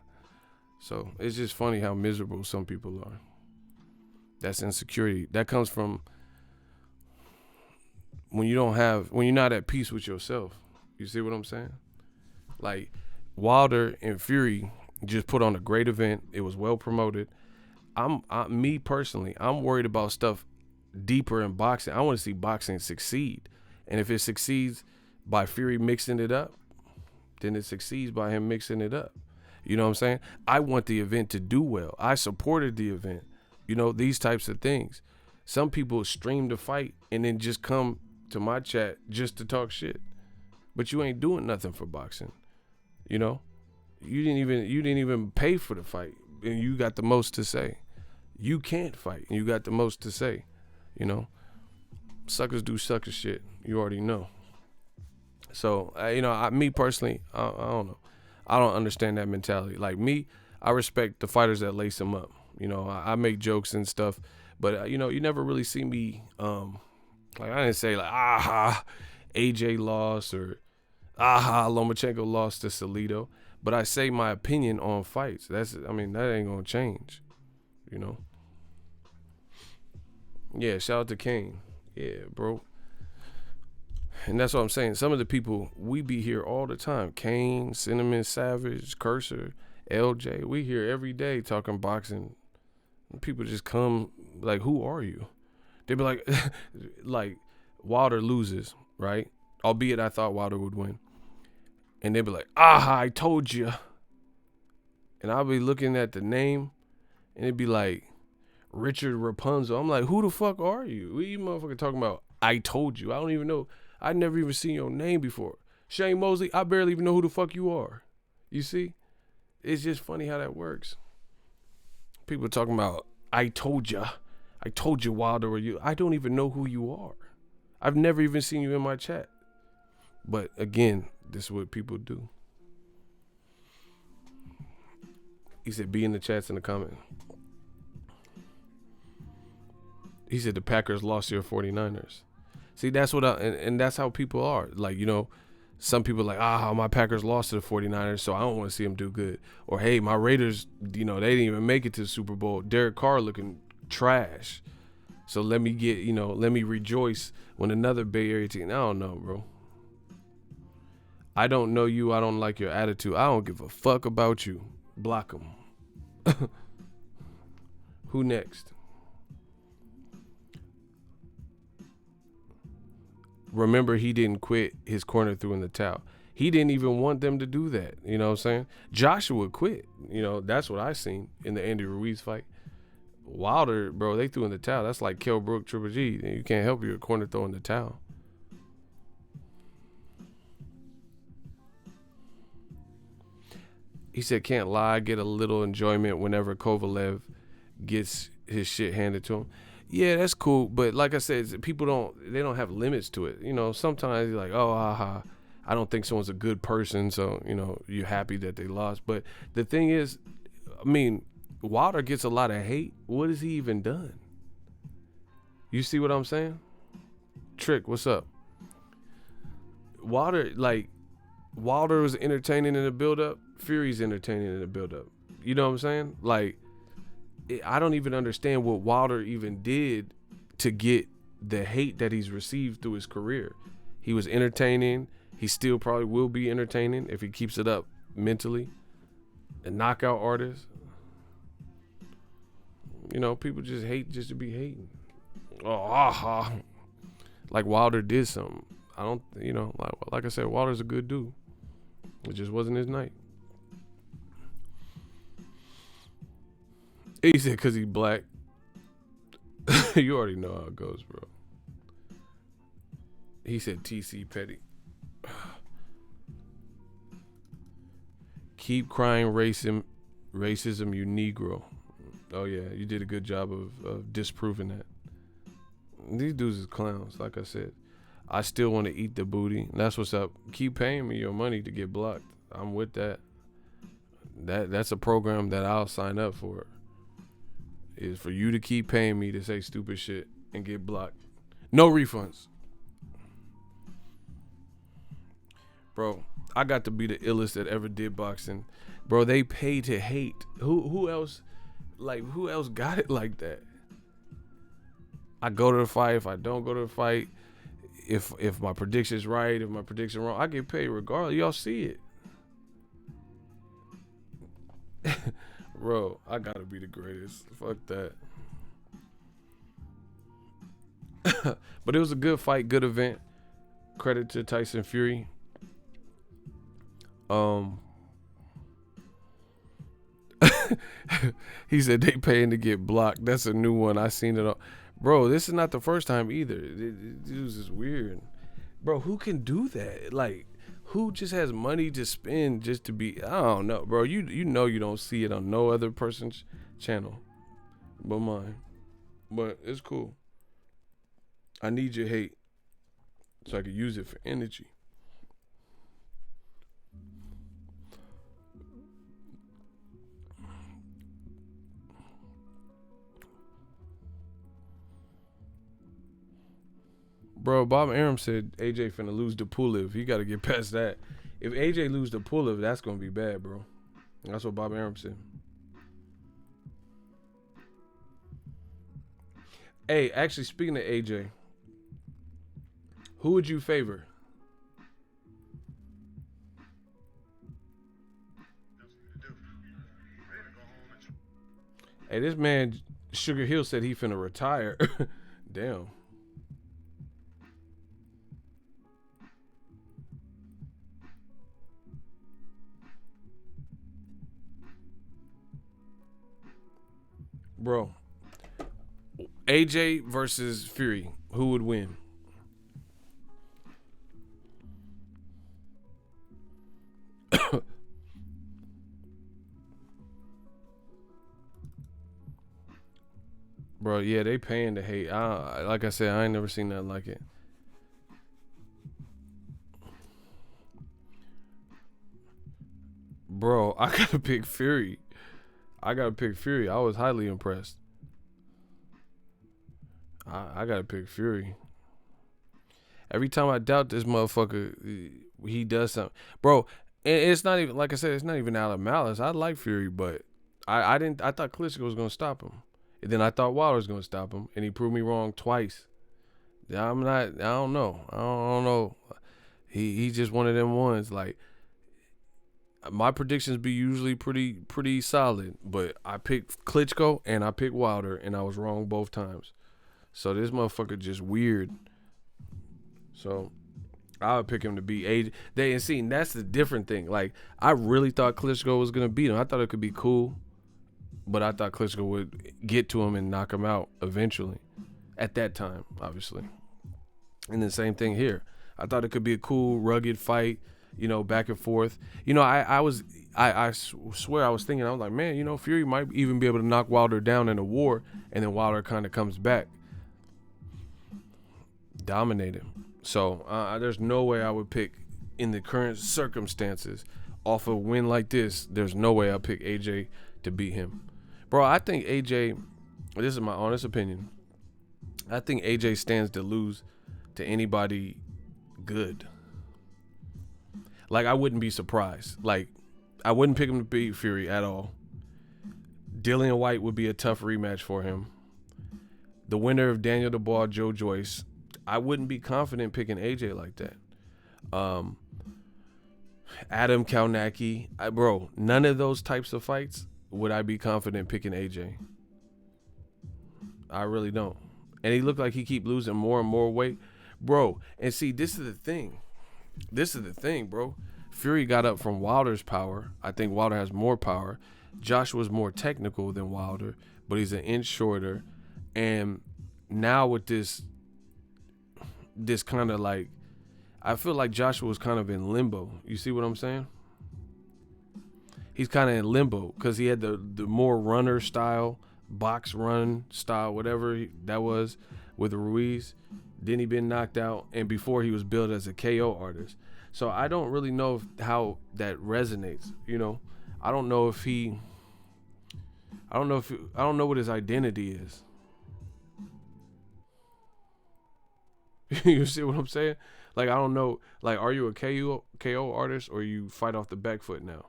So it's just funny how miserable some people are. That's insecurity. That comes from when you're not at peace with yourself. You see what I'm saying? Like Wilder and Fury just put on a great event. It was well promoted. Me personally, I'm worried about stuff deeper in boxing. I want to see boxing succeed. And if it succeeds by Fury mixing it up, then it succeeds by him mixing it up. You know what I'm saying? I want the event to do well. I supported the event. You know, these types of things. Some people stream the fight and then just come to my chat just to talk shit. But you ain't doing nothing for boxing. You know? You didn't even pay for the fight, and you got the most to say. You can't fight, and you got the most to say. You know? Suckers do sucker shit. You already know. So, me personally, I don't know. I don't understand that mentality. Like me, I respect the fighters that lace them up. You know, I make jokes and stuff, but you never really see me. Like I didn't say like AJ lost or Lomachenko lost to Salido, but I say my opinion on fights. That ain't gonna change. You know. Yeah, shout out to Kane. Yeah, bro. And that's what I'm saying. Some of the people, we be here all the time. Kane, Cinnamon, Savage, Cursor, LJ. We here every day talking boxing. People just come like, who are you? They be like, like Wilder loses, right? Albeit I thought Wilder would win. And they be like, I told you. And I'll be looking at the name and it'd be like Richard Rapunzel. I'm like, who the fuck are you? What you motherfucker talking about? I told you. I don't even know. I never even seen your name before. Shane Mosley, I barely even know who the fuck you are. You see? It's just funny how that works. People talking about, I told you. I told you, Wilder, or you. I don't even know who you are. I've never even seen you in my chat. But again, this is what people do. He said, be in the chats in the comment. He said the Packers lost to your 49ers. See, that's what and that's how people are. Like, you know, some people are like, my Packers lost to the 49ers, so I don't want to see them do good. Or, hey, my Raiders, you know, they didn't even make it to the Super Bowl. Derek Carr looking trash. So let me rejoice when another Bay Area team. I don't know, bro. I don't know you. I don't like your attitude. I don't give a fuck about you. Block them. Who next? Remember, he didn't quit. His corner threw in the towel. He didn't even want them to do that. You know what I'm saying? Joshua quit. You know, that's what I seen in the Andy Ruiz fight. Wilder, bro, they threw in the towel. That's like Kell Brook, Triple G. You can't help your corner throwing the towel. He said, can't lie, get a little enjoyment whenever Kovalev gets his shit handed to him. Yeah, that's cool, but like I said, people don't have limits to it. You know, sometimes you're like, I don't think someone's a good person, so, you know, you're happy that they lost. But the thing is, I mean, Wilder gets a lot of hate. What has he even done? You see what I'm saying? Trick, what's up? Wilder was entertaining in the build-up. Fury's entertaining in the build-up. You know what I'm saying? Like, I don't even understand what Wilder even did to get the hate that he's received through his career. He was entertaining. He still probably will be entertaining if he keeps it up mentally. A knockout artist. You know, people just hate just to be hating. Like Wilder did something. I don't, you know, like I said, Wilder's a good dude. It just wasn't his night. He said because he's black. You already know how it goes, bro. He said TC Petty. Keep crying racism, you Negro. Oh, yeah, you did a good job of disproving that. These dudes is clowns, like I said. I still want to eat the booty. That's what's up. Keep paying me your money to get blocked. I'm with that. That's a program that I'll sign up for. Is for you to keep paying me to say stupid shit and get blocked. No refunds. Bro, I got to be the illest that ever did boxing. Bro, they pay to hate. Who else got it like that? I go to the fight. If I don't go to the fight, if my prediction's right, if my prediction wrong, I get paid regardless. Y'all see it. Bro, I gotta be the greatest. Fuck that. But it was a good fight, good event. Credit to Tyson Fury. He said they paying to get blocked. That's a new one. I seen it all. Bro, this is not the first time either. This is weird. Bro, who can do that? Like, who just has money to spend just to be, I don't know, bro. You know you don't see it on no other person's channel but mine. But it's cool. I need your hate so I can use it for energy. Bro, Bob Arum said AJ finna lose to Pulev. He got to get past that. If AJ lose to Pulev, that's going to be bad, bro. That's what Bob Arum said. Hey, actually, speaking of AJ, Who would you favor? Hey, this man Sugar Hill said he finna retire. Damn. Bro. AJ versus Fury. Who would win? Bro, yeah, they paying to hate. Like I said, I ain't never seen nothing like it. Bro, I gotta pick Fury. I gotta pick Fury. I was highly impressed. I gotta pick Fury. Every time I doubt this motherfucker, he does something, bro. And it's not even, like I said, it's not even out of malice. I like Fury, but I didn't. I thought Klitschko was gonna stop him, and then I thought Wilder was gonna stop him, and he proved me wrong twice. I'm not. I don't know. I don't know. He's just one of them ones. Like, my predictions be usually pretty solid, but I picked Klitschko and I picked Wilder, and I was wrong both times. So this motherfucker just weird. So I would pick him to beat AJ. And see, that's the different thing. Like, I really thought Klitschko was gonna beat him. I thought it could be cool, but I thought Klitschko would get to him and knock him out eventually. At that time, obviously. And the same thing here. I thought it could be a cool, rugged fight, back and forth. I swear I was thinking, I was like, man, Fury might even be able to knock Wilder down in a war, and then Wilder kind of comes back. Dominated. So there's no way I would pick, in the current circumstances, off a win like this, there's no way I'll pick AJ to beat him. Bro, I think AJ, this is my honest opinion, I think AJ stands to lose to anybody good. Like, I wouldn't be surprised. Like, I wouldn't pick him to beat Fury at all. Dillian White would be a tough rematch for him. The winner of Daniel Dubois, Joe Joyce, I wouldn't be confident picking AJ like that. Adam Kalnacki, bro, none of those types of fights would I be confident picking AJ. I really don't. And he looked like he keep losing more and more weight. Bro, and see, this is the thing, bro. Fury got up from Wilder's power. I think Wilder has more power. Joshua's more technical than Wilder, but he's an inch shorter. And now with this kind of like, I feel like Joshua was kind of in limbo. You see what I'm saying? He's kind of in limbo because he had the more runner style, box run style, whatever that was with Ruiz. Then he been knocked out, and before he was billed as a KO artist. So I don't really know how that resonates. I don't know if I don't know what his identity is. You see what I'm saying? Like, I don't know. Like, are you a KO artist, or you fight off the back foot now?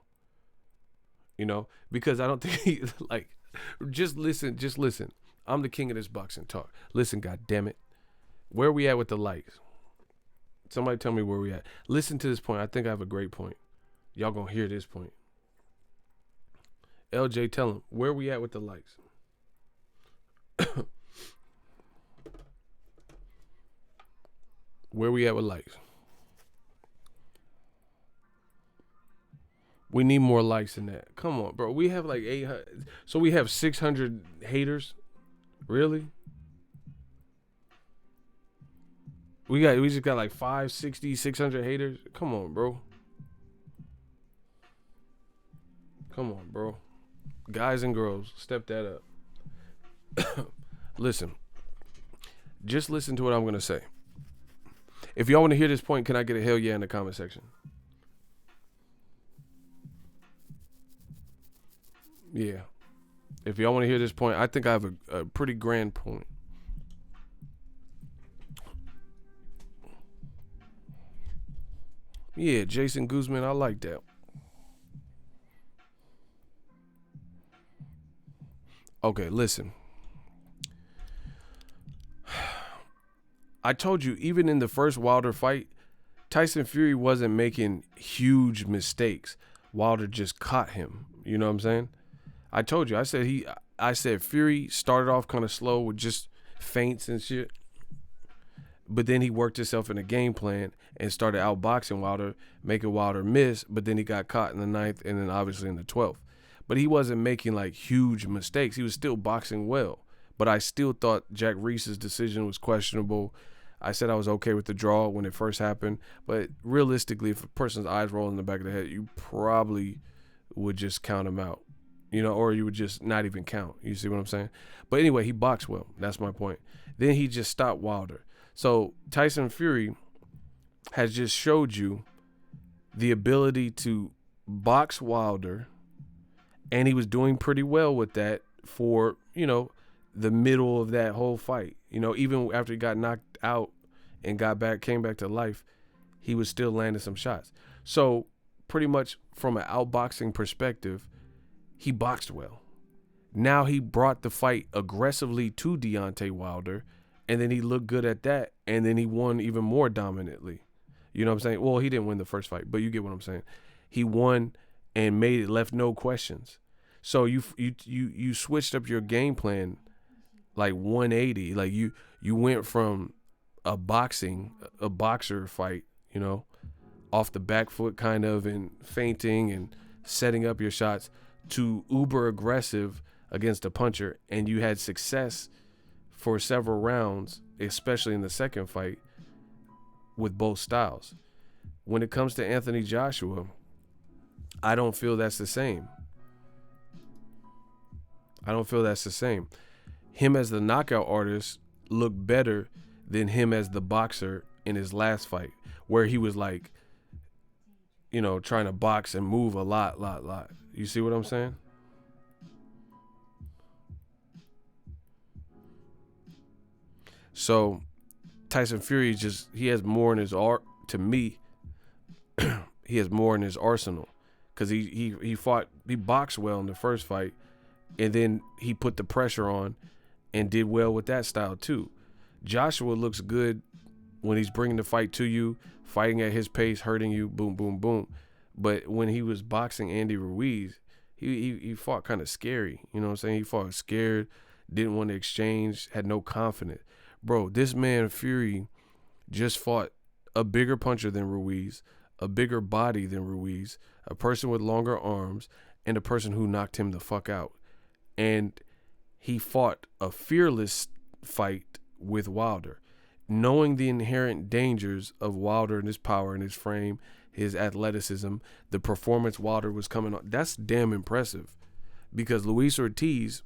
Because I don't think he, like, just listen. I'm the king of this boxing talk. Listen, God damn it. Where we at with the likes? Somebody tell me where we at. Listen to this point. I think I have a great point. Y'all gonna hear this point. LJ, tell him where we at with the likes. Where we at with likes? We need more likes than that. Come on, bro. We have like 800. So we have 600 haters. Really? We just got like 560, 600 haters. Come on, bro. Come on, bro. Guys and girls, step that up. Listen. Just listen to what I'm going to say. If y'all want to hear this point, can I get a hell yeah in the comment section? Yeah. If y'all want to hear this point, I think I have a pretty grand point. Yeah, Jason Guzman, I like that. Okay, listen. I told you, even in the first Wilder fight, Tyson Fury wasn't making huge mistakes. Wilder just caught him. You know what I'm saying? I told you. I said Fury started off kind of slow with just feints and shit, but then he worked himself in a game plan and started outboxing Wilder, making Wilder miss. But then he got caught in the 9th and then obviously in the 12th. But he wasn't making like huge mistakes. He was still boxing well. But I still thought Jack Reese's decision was questionable. I said I was okay with the draw when it first happened. But realistically, if a person's eyes roll in the back of the head, you probably would just count him out. You know, or you would just not even count. You see what I'm saying? But anyway, he boxed well. That's my point. Then he just stopped Wilder. So Tyson Fury has just showed you the ability to box Wilder, and he was doing pretty well with that for, you know, the middle of that whole fight. You know, even after he got knocked out and came back to life, he was still landing some shots. So pretty much from an outboxing perspective, he boxed well. Now he brought the fight aggressively to Deontay Wilder, and then he looked good at that, and then he won even more dominantly. You know what I'm saying? Well, he didn't win the first fight, but you get what I'm saying. He won and left no questions. So you switched up your game plan like 180. Like you went from a boxer fight, you know, off the back foot kind of, and feinting and setting up your shots, to uber aggressive against a puncher, and you had success for several rounds, especially in the second fight, with both styles. When it comes to Anthony Joshua, I don't feel that's the same. Him as the knockout artist looked better than him as the boxer in his last fight, where he was like, you know, trying to box and move a lot. You see what I'm saying? So Tyson Fury he has more in his to me, he has more in his arsenal, because he boxed well in the first fight, and then he put the pressure on and did well with that style too. Joshua looks good when he's bringing the fight to you, fighting at his pace, hurting you, boom, boom, boom. But when he was boxing Andy Ruiz, he fought kind of scary. You know what I'm saying? He fought scared, didn't want to exchange, had no confidence. Bro, this man Fury just fought a bigger puncher than Ruiz, a bigger body than Ruiz, a person with longer arms, and a person who knocked him the fuck out. And he fought a fearless fight with Wilder, knowing the inherent dangers of Wilder and his power and his frame, his athleticism, the performance Wilder was coming on. That's damn impressive, because Luis Ortiz,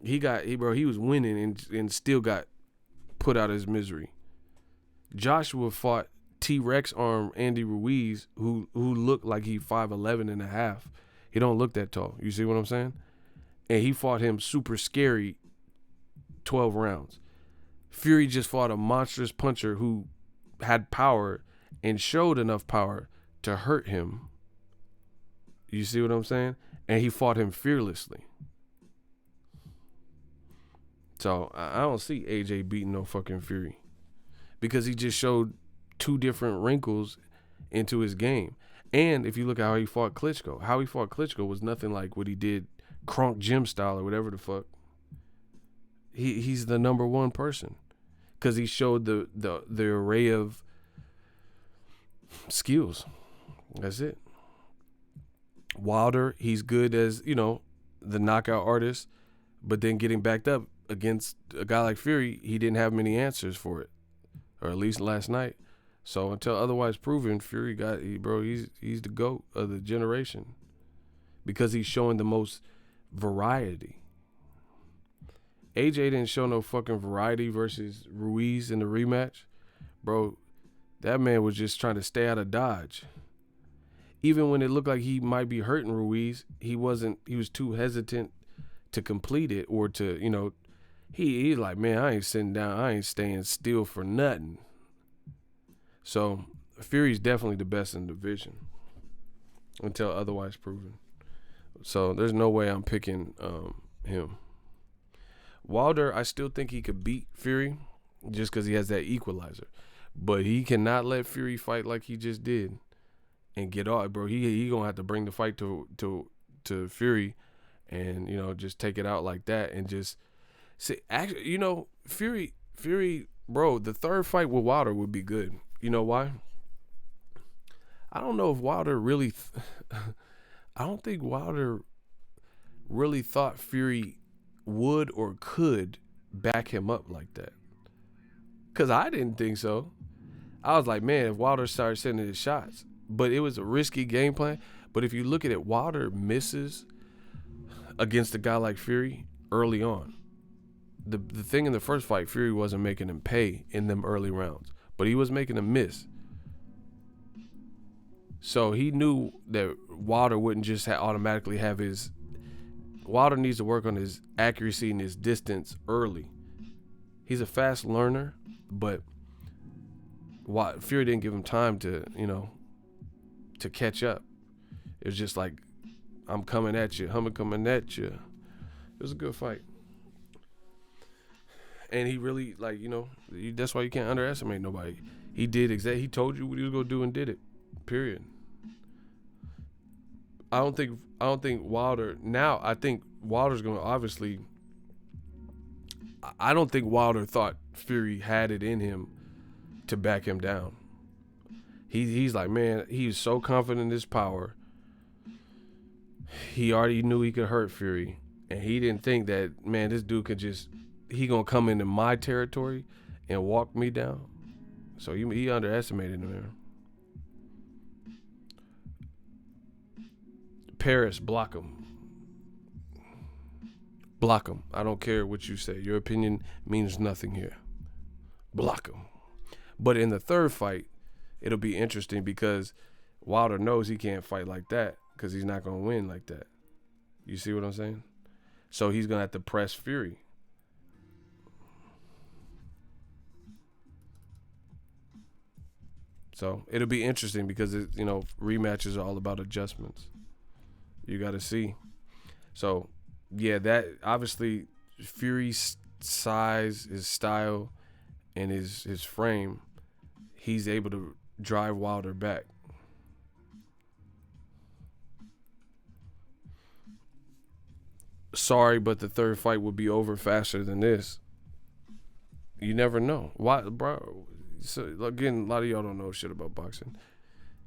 he was winning and still got put out of his misery. Joshua fought T-Rex arm Andy Ruiz, who looked like he 5'11 and a half. He don't look that tall. You see what I'm saying? And he fought him super scary 12 rounds. Fury just fought a monstrous puncher who had power and showed enough power to hurt him. You see what I'm saying? And he fought him fearlessly. So I don't see AJ beating no fucking Fury, because he just showed two different wrinkles into his game. And if you look at how he fought Klitschko was nothing like what he did Kronk gym style or whatever the fuck. He's the number one person, because he showed the array of skills. That's it. Wilder, he's good as, you know, the knockout artist, but then getting backed up against a guy like Fury, he didn't have many answers for it, or at least last night. So until otherwise proven, Fury he's the GOAT of the generation, because he's showing the most variety. AJ didn't show no fucking variety versus Ruiz in the rematch. Bro, that man was just trying to stay out of Dodge. Even when it looked like he might be hurting Ruiz, he was too hesitant to complete it, or to, you know, he's like, man, I ain't sitting down, I ain't staying still for nothing. So Fury's definitely the best in the division until otherwise proven. So there's no way I'm picking him. Wilder, I still think he could beat Fury, just because he has that equalizer. But he cannot let Fury fight like he just did and get off, bro. He gonna have to bring the fight to Fury, and just take it out like that, and just see. Actually, Fury, bro. The third fight with Wilder would be good. You know why? I don't know if Wilder really. I don't think Wilder really thought Fury would or could back him up like that. Cause I didn't think so. I was like, man, if Wilder started sending his shots, but it was a risky game plan. But if you look at it, Wilder misses against a guy like Fury early on. The thing in the first fight, Fury wasn't making him pay in them early rounds, but he was making him miss. So he knew that Wilder wouldn't just automatically have his. Wilder needs to work on his accuracy and his distance early. He's a fast learner, but Fury didn't give him time to catch up. It was just like, I'm coming at you, coming at you. It was a good fight. And he really, that's why you can't underestimate nobody. He did he told you what he was going to do and did it. Period. I don't think Wilder, now I think Wilder's going to obviously, I don't think Wilder thought Fury had it in him to back him down. He's like, man, he's so confident in his power. He already knew he could hurt Fury. And he didn't think that, man, this dude could he gonna come into my territory and walk me down. So he underestimated him, man. Paris, block him. Block him. I don't care what you say. Your opinion means nothing here. Block him. But in the third fight, it'll be interesting because Wilder knows he can't fight like that because he's not going to win like that. You see what I'm saying? So he's going to have to press Fury. So it'll be interesting because, rematches are all about adjustments. You got to see. So, yeah, that obviously Fury's size, his style, and his frame, he's able to drive Wilder back. Sorry, but the third fight will be over faster than this. You never know. Why, bro? So again, a lot of y'all don't know shit about boxing.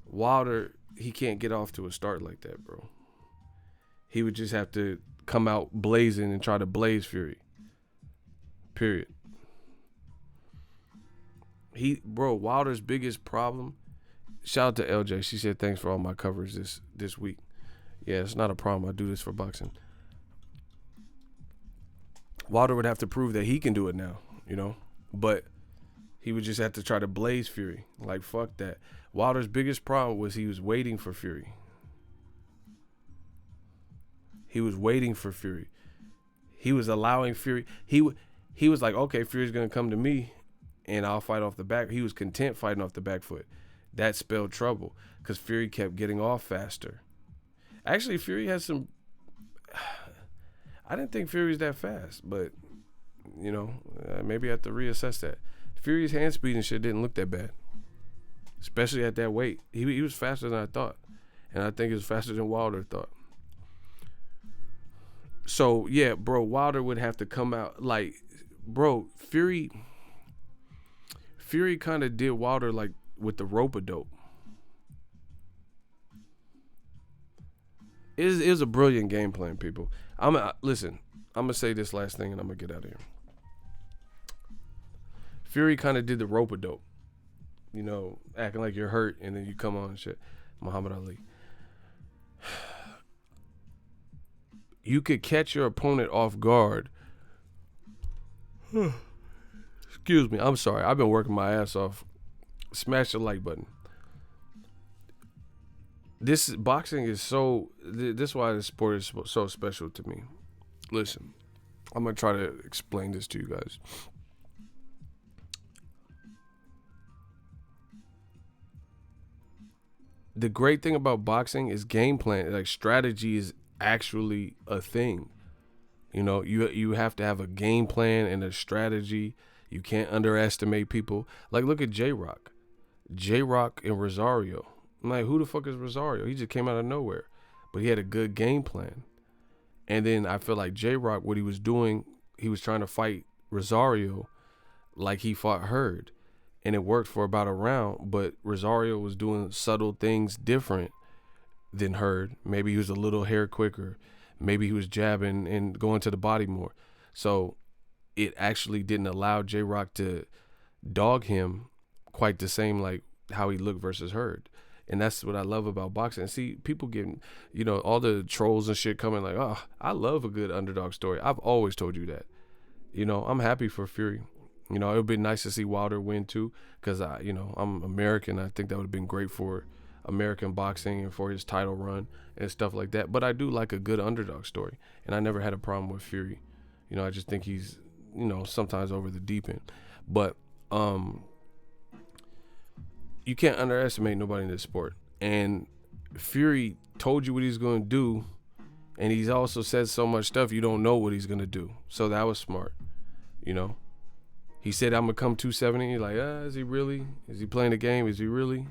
Wilder, he can't get off to a start like that, bro. He would just have to come out blazing and try to blaze Fury. Period. Wilder's biggest problem. Shout out to LJ. She said thanks for all my coverage this week. Yeah, it's not a problem. I do this for boxing. Wilder would have to prove that he can do it now, but he would just have to try to blaze Fury. Like, fuck that. Wilder's biggest problem was he was waiting for Fury. He was waiting for Fury. He was allowing Fury. He was like, okay, Fury's going to come to me and I'll fight off the back. He was content fighting off the back foot. That spelled trouble because Fury kept getting off faster. Actually, Fury has some... I didn't think Fury's that fast, but, maybe I have to reassess that. Fury's hand speed and shit didn't look that bad, especially at that weight. He was faster than I thought, and I think he was faster than Wilder thought. So, yeah, bro, Wilder would have to come out like, bro, Fury kind of did Wilder like with the rope-a-dope. It is a brilliant game plan, people. Listen, I'm going to say this last thing and I'm going to get out of here. Fury kind of did the rope-a-dope. Acting like you're hurt and then you come on and shit. Muhammad Ali. You could catch your opponent off guard. Excuse me. I'm sorry. I've been working my ass off. Smash the like button. Boxing is so... This is why this sport is so special to me. Listen. I'm going to try to explain this to you guys. The great thing about boxing is game plan. Like, strategy is actually a thing. You have to have a game plan and a strategy. You can't underestimate people. Like, look at J-Rock. J-Rock and Rosario. I'm like, who the fuck is Rosario? He just came out of nowhere. But he had a good game plan. And then I feel like J-Rock, what he was doing, he was trying to fight Rosario like he fought Hurd. And it worked for about a round, but Rosario was doing subtle things different than Hurd. Maybe he was a little hair quicker. Maybe he was jabbing and going to the body more. So it actually didn't allow J-Rock to dog him quite the same like how he looked versus Hurd. And that's what I love about boxing. See, people getting, all the trolls and shit coming like, oh, I love a good underdog story. I've always told you that. I'm happy for Fury. It would have been nice to see Wilder win too, because I'm American. I think that would have been great for American boxing and for his title run and stuff like that. But I do like a good underdog story, and I never had a problem with Fury. I just think he's, sometimes over the deep end. But you can't underestimate nobody in this sport. And Fury told you what he's going to do, and he's also said so much stuff you don't know what he's going to do. So that was smart, He said, I'm going to come 270. You're like, is he really? Is he playing the game? Is he really?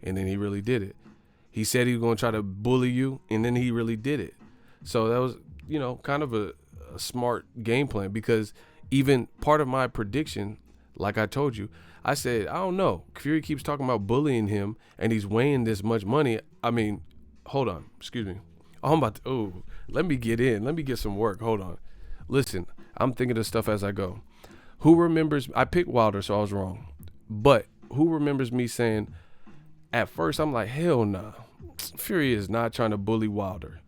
And then he really did it. He said he was going to try to bully you, and then he really did it. So that was, kind of a smart game plan, because even part of my prediction, like I told you, I said, I don't know. Fury keeps talking about bullying him, and he's weighing this much money. I mean, hold on. Excuse me. Let me get in. Let me get some work. Hold on. Listen, I'm thinking of stuff as I go. Who remembers? I picked Wilder, so I was wrong. But who remembers me saying, at first, I'm like, hell nah. Fury is not trying to bully Wilder.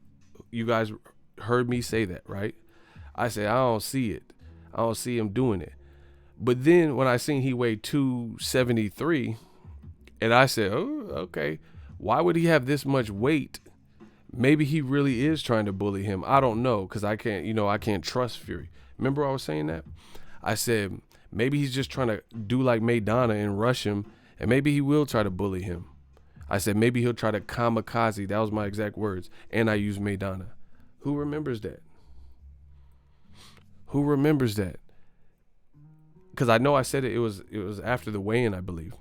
You guys heard me say that, right? I said, I don't see it. I don't see him doing it. But then when I seen he weighed 273, and I said, oh, okay, why would he have this much weight? Maybe he really is trying to bully him. I don't know, because I can't trust Fury. Remember I was saying that? I said, maybe he's just trying to do like Maidana and rush him, and maybe he will try to bully him. I said, maybe he'll try to kamikaze. That was my exact words. And I used Maidana. Who remembers that? Who remembers that? Because I know I said it was after the weigh-in, I believe.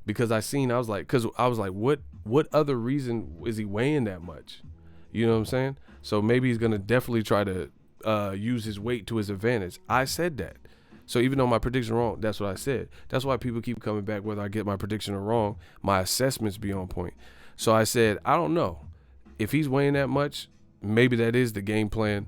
Because I was like, what other reason is he weighing that much? You know what I'm saying? So maybe he's going to definitely try to use his weight to his advantage. I said that. So even though my prediction wrong, that's what I said. That's why people keep coming back, whether I get my prediction or wrong, my assessments be on point. So I said, I don't know. If he's weighing that much, maybe that is the game plan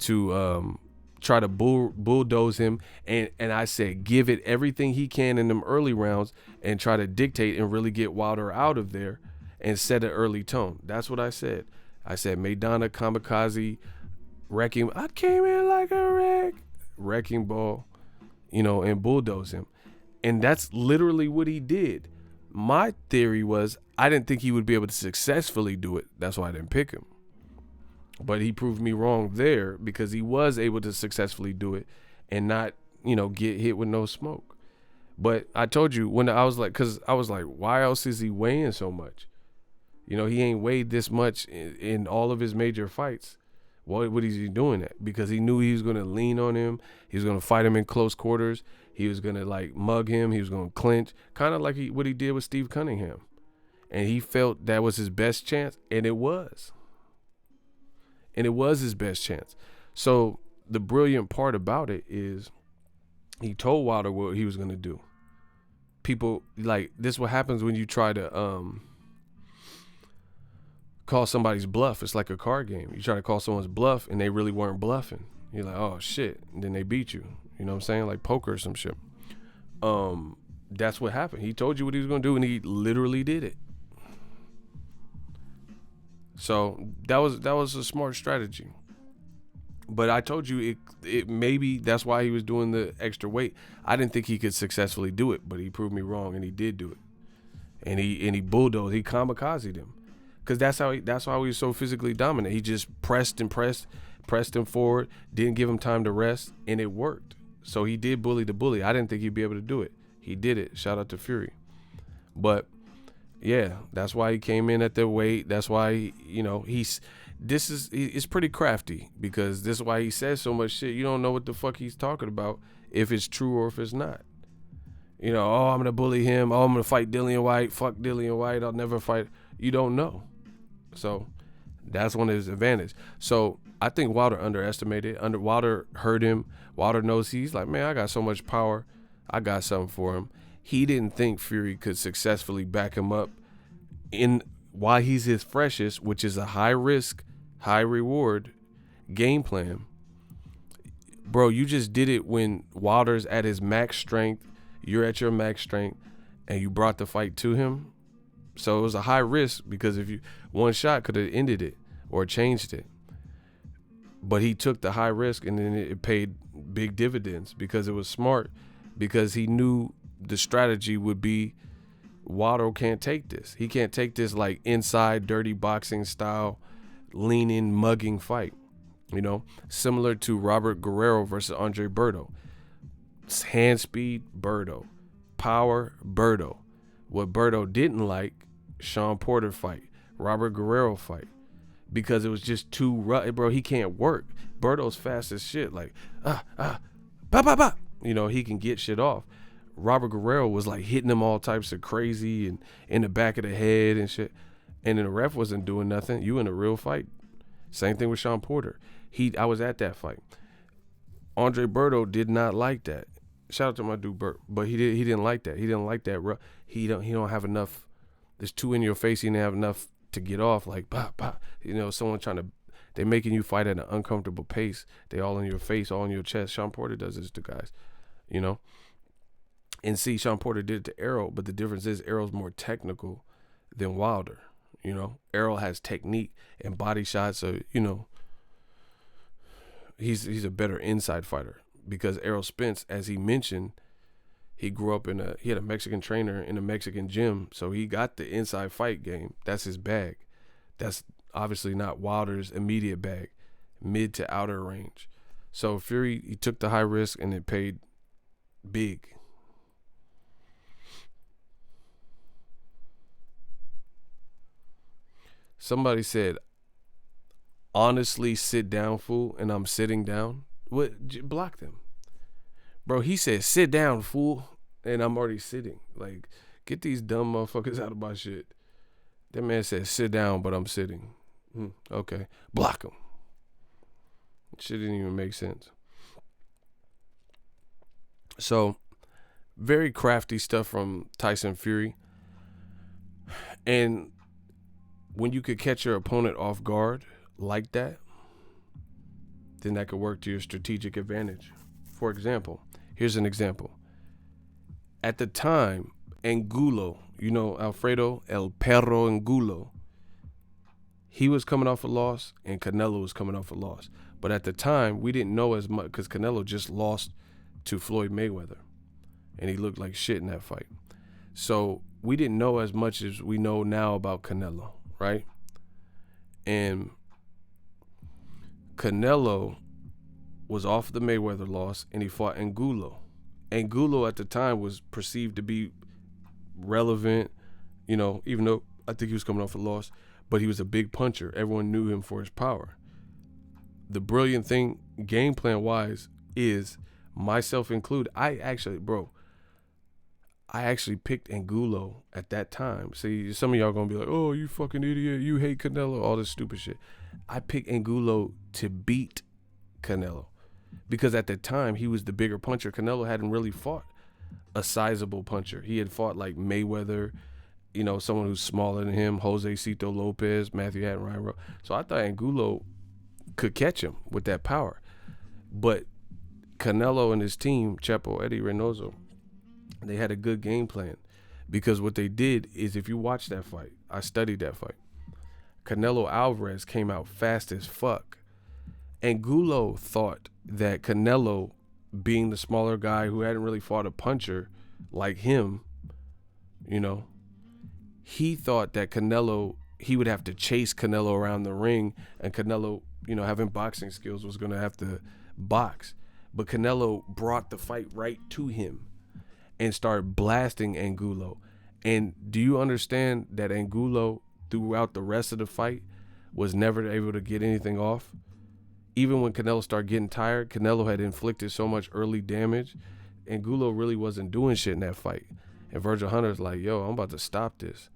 to try to bulldoze him. And I said, give it everything he can in them early rounds and try to dictate and really get Wilder out of there and set an early tone. That's what I said. I said, Maidana, kamikaze, wrecking. I came in like a wrecking ball, and bulldoze him. And that's literally what he did. My theory was I didn't think he would be able to successfully do it. That's why I didn't pick him. But he proved me wrong there, because he was able to successfully do it and not, get hit with no smoke. But I told you when I was like, why else is he weighing so much? He ain't weighed this much in all of his major fights. What is he doing that? Because he knew he was going to lean on him. He was going to fight him in close quarters. He was going to mug him. He was going to clinch, kind of like what he did with Steve Cunningham. And he felt that was his best chance, and it was. And it was his best chance. So the brilliant part about it is he told Wilder what he was going to do. People, this what happens when you try to call somebody's bluff. It's like a card game. You try to call someone's bluff, and they really weren't bluffing. You're like, oh, shit. And then they beat you. You know what I'm saying? Like poker or some shit. That's what happened. He told you what he was going to do, and he literally did it. So that was a smart strategy. But I told you it maybe that's why he was doing the extra weight. I didn't think he could successfully do it, but he proved me wrong, and he did do it. And he bulldozed, he kamikazed him. Because that's how he was so physically dominant. He just pressed him forward, didn't give him time to rest, and it worked. So he did bully the bully. I didn't think he'd be able to do it. He did it. Shout out to Fury. But yeah, that's why he came in at the weight. That's why it's pretty crafty, because this is why he says so much shit. You don't know what the fuck he's talking about, if it's true or if it's not. You know, oh, I'm gonna bully him. Oh, I'm gonna fight Dillian White. Fuck Dillian White. I'll never fight. You don't know. So that's one of his advantages. So I think Wilder underestimated. Wilder heard him. Wilder knows he's like, man, I got so much power. I got something for him. He didn't think Fury could successfully back him up in while he's his freshest, which is a high risk, high reward game plan. Bro, you just did it when Wilder's at his max strength. You're at your max strength, and you brought the fight to him. So it was a high risk, because if you one shot could have ended it or changed it. But he took the high risk, and then it paid big dividends, because it was smart, because he knew the strategy would be Wilder can't take this. He can't take this like inside dirty boxing style, leaning, mugging fight. You know, similar to Robert Guerrero versus Andre Berto. Hand speed, Berto. Power, Berto. What Berto didn't like, Sean Porter fight, Robert Guerrero fight, because it was just too rough. Bro, he can't work. Berto's fast as shit. Like, bah, bah, bah. You know, he can get shit off. Robert Guerrero was like hitting him all types of crazy and in the back of the head and shit. And then the ref wasn't doing nothing. You in a real fight. Same thing with Sean Porter. I was at that fight. Andre Berto did not like that. Shout out to my dude Bert, but he didn't like that. He didn't like that. He don't have enough. There's two in your face. He didn't have enough to get off. Like bah, bah. You know, someone they're making you fight at an uncomfortable pace. They all in your face, all in your chest. Sean Porter does this to guys, you know. And see, Sean Porter did it to Errol, but the difference is Errol's more technical than Wilder. You know, Errol has technique and body shots, so you know he's a better inside fighter, because Errol Spence, as he mentioned, he grew up he had a Mexican trainer in a Mexican gym, so he got the inside fight game. That's his bag. That's obviously not Wilder's immediate bag, mid to outer range. So Fury, he took the high risk, and it paid big. Somebody said, honestly, sit down, fool, and I'm sitting down. What? Block them. Bro, he said, sit down, fool, and I'm already sitting. Like, get these dumb motherfuckers out of my shit. That man said, sit down, but I'm sitting. Okay. Block him. Shit didn't even make sense. So, very crafty stuff from Tyson Fury. And when you could catch your opponent off guard like that, then that could work to your strategic advantage. For example, here's an example. At the time, Angulo, you know, Alfredo El Perro Angulo, he was coming off a loss and Canelo was coming off a loss. But at the time, we didn't know as much, because Canelo just lost to Floyd Mayweather, and he looked like shit in that fight. So we didn't know as much as we know now about Canelo, right? And Canelo was off the Mayweather loss, and he fought Angulo. Angulo at the time was perceived to be relevant, you know, even though I think he was coming off a loss, but he was a big puncher. Everyone knew him for his power. The brilliant thing, game plan wise, is, myself included, I actually picked Angulo at that time. See, some of y'all gonna be like, oh, you fucking idiot, you hate Canelo, all this stupid shit. I picked Angulo to beat Canelo, because at the time he was the bigger puncher. Canelo hadn't really fought a sizable puncher. He had fought like Mayweather, you know, someone who's smaller than him, Jose Cito Lopez, Matthew Hatton, Ryan Rowe. So I thought Angulo could catch him with that power. But Canelo and his team, Chepo, Eddie Reynoso, they had a good game plan, because what they did is, if you watch that fight, I studied that fight, Canelo Alvarez came out fast as fuck. Angulo thought that Canelo, being the smaller guy who hadn't really fought a puncher like him, you know, he thought that Canelo, he would have to chase Canelo around the ring, and Canelo, you know, having boxing skills, was going to have to box. But Canelo brought the fight right to him and started blasting Angulo. And do you understand that Angulo, throughout the rest of the fight, was never able to get anything off. Even when Canelo started getting tired, Canelo had inflicted so much early damage, and Angulo really wasn't doing shit in that fight. And Virgil Hunter's like, yo, I'm about to stop this.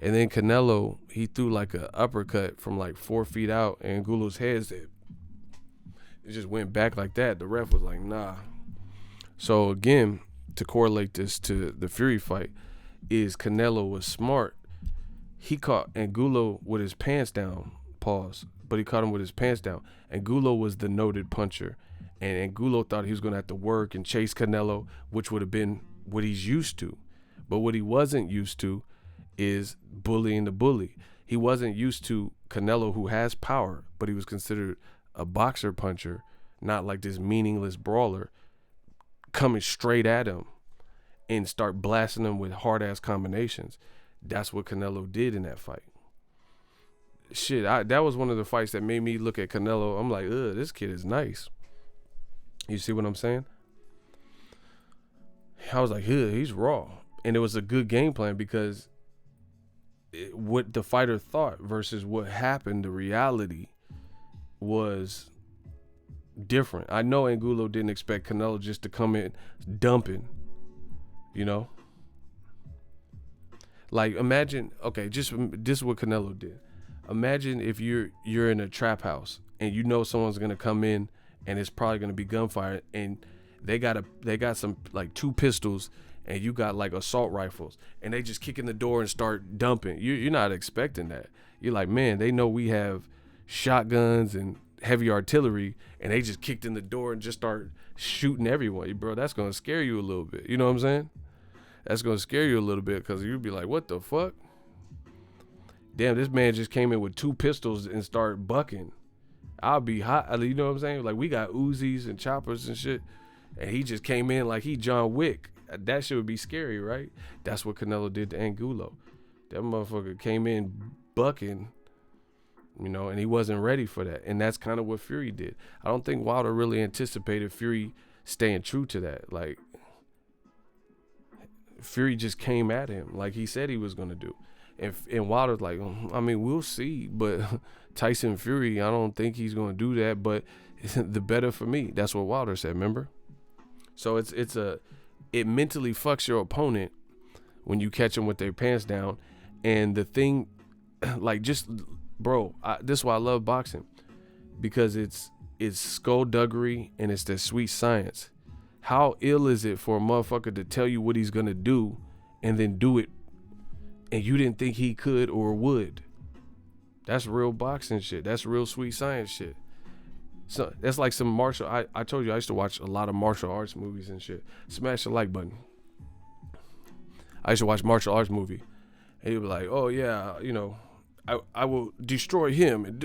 And then Canelo, he threw like an uppercut from like 4 feet out, and Angulo's head said, it just went back like that. The ref was like, nah. So again, to correlate this to the Fury fight, is Canelo was smart. He caught Angulo with his pants down, pause, but he caught him with his pants down. Angulo was the noted puncher, and Angulo thought he was going to have to work and chase Canelo, which would have been what he's used to. But what he wasn't used to is bullying the bully. He wasn't used to Canelo, who has power, but he was considered a boxer puncher, not like this meaningless brawler, coming straight at him and start blasting him with hard-ass combinations. That's what Canelo did in that fight. Shit, that was one of the fights that made me look at Canelo. I'm like, ugh, this kid is nice. You see what I'm saying? I was like, ugh, he's raw. And it was a good game plan because what the fighter thought versus what happened, the reality was different. I know Angulo didn't expect Canelo just to come in dumping, you know? Like, imagine, okay, just this is what Canelo did. Imagine if you're in a trap house and you know someone's gonna come in and it's probably gonna be gunfire, and they got some like 2 pistols and you got like assault rifles, and they just kick in the door and start dumping. You're not expecting that. You're like, man, they know we have shotguns and heavy artillery, and they just kicked in the door and just start shooting everyone. Bro, that's gonna scare you a little bit. You know what I'm saying? That's gonna scare you a little bit because you'll be like, what the fuck? Damn, this man just came in with 2 pistols and started bucking. I'll be hot. You know what I'm saying? Like, we got Uzis and choppers and shit, and he just came in like he John Wick. That shit would be scary, right? That's what Canelo did to Angulo. That motherfucker came in bucking, you know, and he wasn't ready for that. And that's kind of what Fury did. I don't think Wilder really anticipated Fury staying true to that. Like, Fury just came at him like he said he was going to do. And Wilder's like, I mean, we'll see. But Tyson Fury, I don't think he's going to do that. But the better for me. That's what Wilder said, remember? So it mentally fucks your opponent when you catch them with their pants down. And the thing, like, just, bro, this is why I love boxing. Because it's skullduggery and it's that sweet science. How ill is it for a motherfucker to tell you what he's going to do and then do it and you didn't think he could or would? That's real boxing shit. That's real sweet science shit. So that's like some martial. I told you I used to watch a lot of martial arts movies and shit. Smash the like button. I used to watch martial arts movie, and he'd be like, "Oh yeah, you know, I will destroy him," and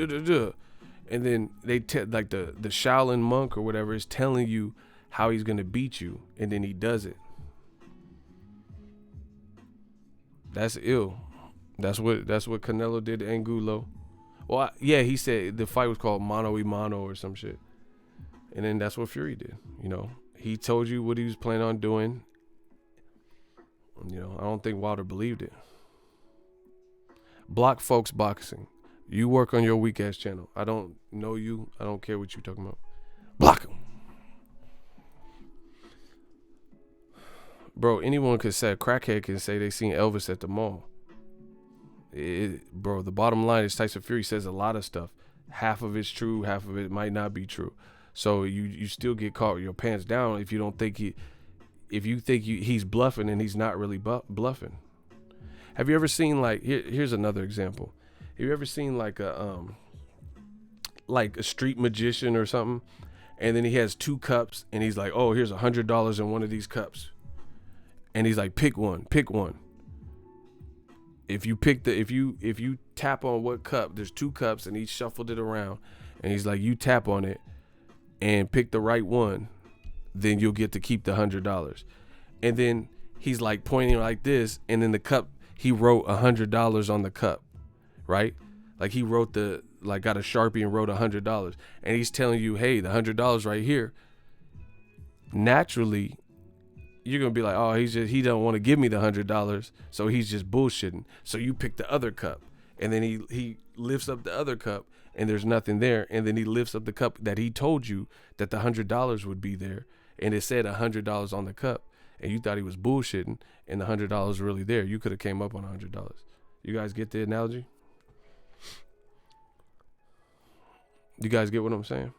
and then they like the Shaolin monk or whatever is telling you how he's gonna beat you, and then he does it. That's ill. That's what Canelo did to Angulo. Well, yeah, he said the fight was called mano y mano or some shit. And then that's what Fury did. You know, he told you what he was planning on doing. You know, I don't think Wilder believed it. Block folks boxing. You work on your weak ass channel. I don't know you. I don't care what you're talking about. Block him. Bro, anyone could say, a crackhead can say they seen Elvis at the mall. Bro, the bottom line is Tyson Fury says a lot of stuff. Half of it's true, half of it might not be true. So you still get caught with your pants down if you don't think he's bluffing and he's not really bluffing. Have you ever seen, like, here's another example. Have you ever seen like a street magician or something, and then he has 2 cups and he's like, oh, here's $100 in one of these cups, and he's like, pick one. If you tap on what cup, there's 2 cups and he shuffled it around, and he's like, you tap on it and pick the right one, then you'll get to keep the $100. And then he's like pointing like this, and then the cup, he wrote $100 on the cup, right? Like he wrote got a Sharpie and wrote $100, and he's telling you, hey, the $100 right here. Naturally, you're gonna be like, oh, he don't want to give me the $100, so he's just bullshitting. So you pick the other cup, and then he lifts up the other cup and there's nothing there, and then he lifts up the cup that he told you that the $100 would be there, and it said $100 on the cup, and you thought he was bullshitting, and the $100 was really there. You could have came up on $100. You guys get the analogy? You guys get what I'm saying?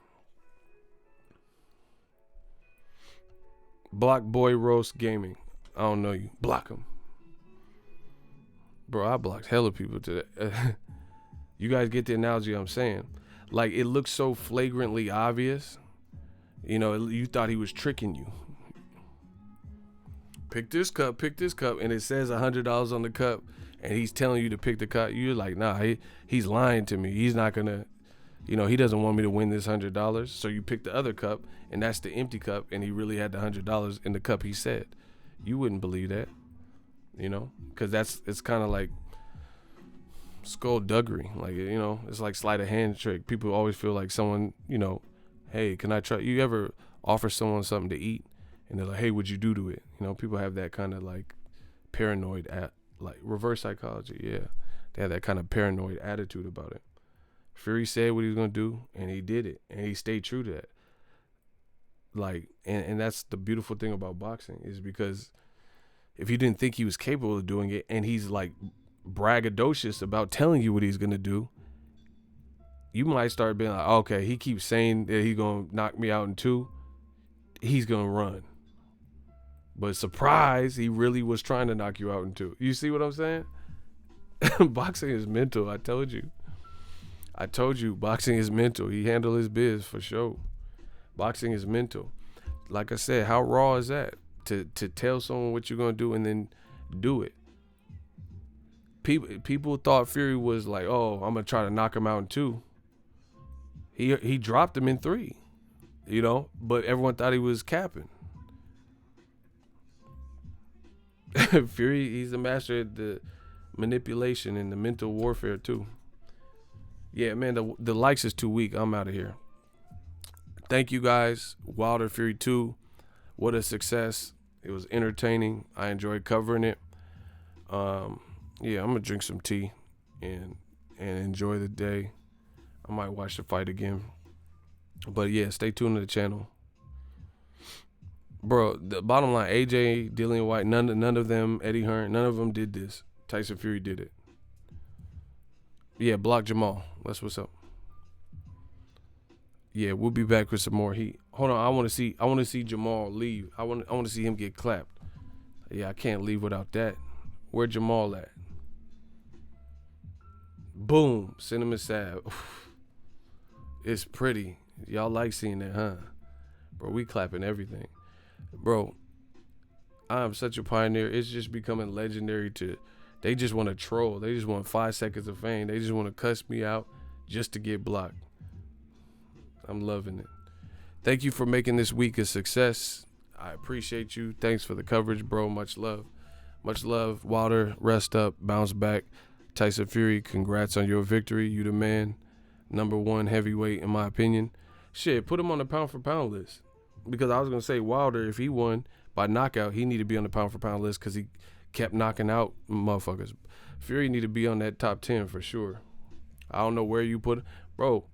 Block Boy Roast Gaming. I don't know you. Block him. Bro, I blocked hella people today. You guys get the analogy I'm saying? Like, it looks so flagrantly obvious. You know, you thought he was tricking you. Pick this cup, and it says $100 on the cup, and he's telling you to pick the cup. You're like, nah, he's lying to me. He's not gonna, you know, he doesn't want me to win this $100. So you pick the other cup, and that's the empty cup, and he really had the $100 in the cup he said. You wouldn't believe that, you know, because it's kind of like skullduggery. Like, you know, it's like sleight of hand trick. People always feel like someone, you know, hey, can I try? You ever offer someone something to eat, and they're like, hey, what'd you do to it? You know, people have that kind of like paranoid, like reverse psychology. Yeah, they have that kind of paranoid attitude about it. Fury said what he was gonna do, and he did it, and he stayed true to that. Like, and that's the beautiful thing about boxing, is because if you didn't think he was capable of doing it, and he's like braggadocious about telling you what he's gonna do, you might start being like, okay, he keeps saying that he's gonna knock me out in 2, he's gonna run. But surprise, he really was trying to knock you out in 2. You see what I'm saying? Boxing is mental. I told you, boxing is mental. He handled his biz for sure. Boxing is mental. Like I said, how raw is that? To tell someone what you're gonna do and then do it. People thought Fury was like, oh, I'm gonna try to knock him out in 2. He dropped him in 3, you know, but everyone thought he was capping. Fury, he's a master at the manipulation and the mental warfare too. Yeah, man, the likes is too weak. I'm out of here. Thank you guys. Wilder Fury 2. What a success. It was entertaining. I enjoyed covering it. Yeah, I'm gonna drink some tea and enjoy the day. I might watch the fight again. But yeah, stay tuned to the channel. Bro, the bottom line, AJ, Dillian White, none of them, Eddie Hearn, none of them did this. Tyson Fury did it. Yeah, block Jamal. That's what's up. Yeah, we'll be back with some more heat. Hold on, I want to see Jamal leave. I want to see him get clapped. Yeah, I can't leave without that. Where Jamal at? Boom, cinnamon sab. It's pretty. Y'all like seeing that, huh? Bro, we clapping everything. Bro, I'm such a pioneer. It's just becoming legendary they just want to troll. They just want 5 seconds of fame. They just want to cuss me out just to get blocked. I'm loving it. Thank you for making this week a success. I appreciate you. Thanks for the coverage, bro. Much love. Much love. Wilder, rest up, bounce back. Tyson Fury, congrats on your victory. You the man. #1 heavyweight, in my opinion. Shit, put him on the pound for pound list. Because I was going to say, Wilder, if he won by knockout, he need to be on the pound for pound list because he kept knocking out motherfuckers. Fury need to be on that top 10 for sure. I don't know where you put it. Bro,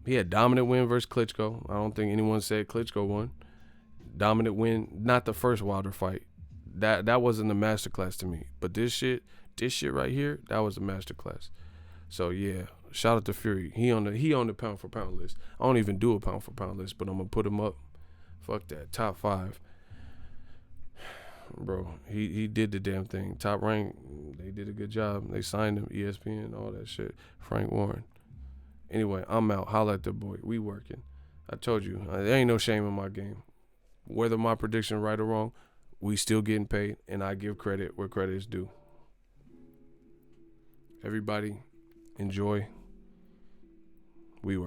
he had dominant win versus Klitschko. I don't think anyone said Klitschko won. Dominant win, not the first Wilder fight. That wasn't a masterclass to me. But this shit right here, that was a masterclass. So yeah, shout out to Fury. He on the pound for pound list. I don't even do a pound for pound list, but I'm gonna put him up. Fuck that. Top 5. Bro, he did the damn thing. Top rank. They did a good job. They signed him, ESPN, all that shit. Frank Warren. Anyway, I'm out. Holla at the boy. We working. I told you, there ain't no shame in my game. Whether my prediction right or wrong, we still getting paid, and I give credit where credit is due. Everybody, enjoy. We work.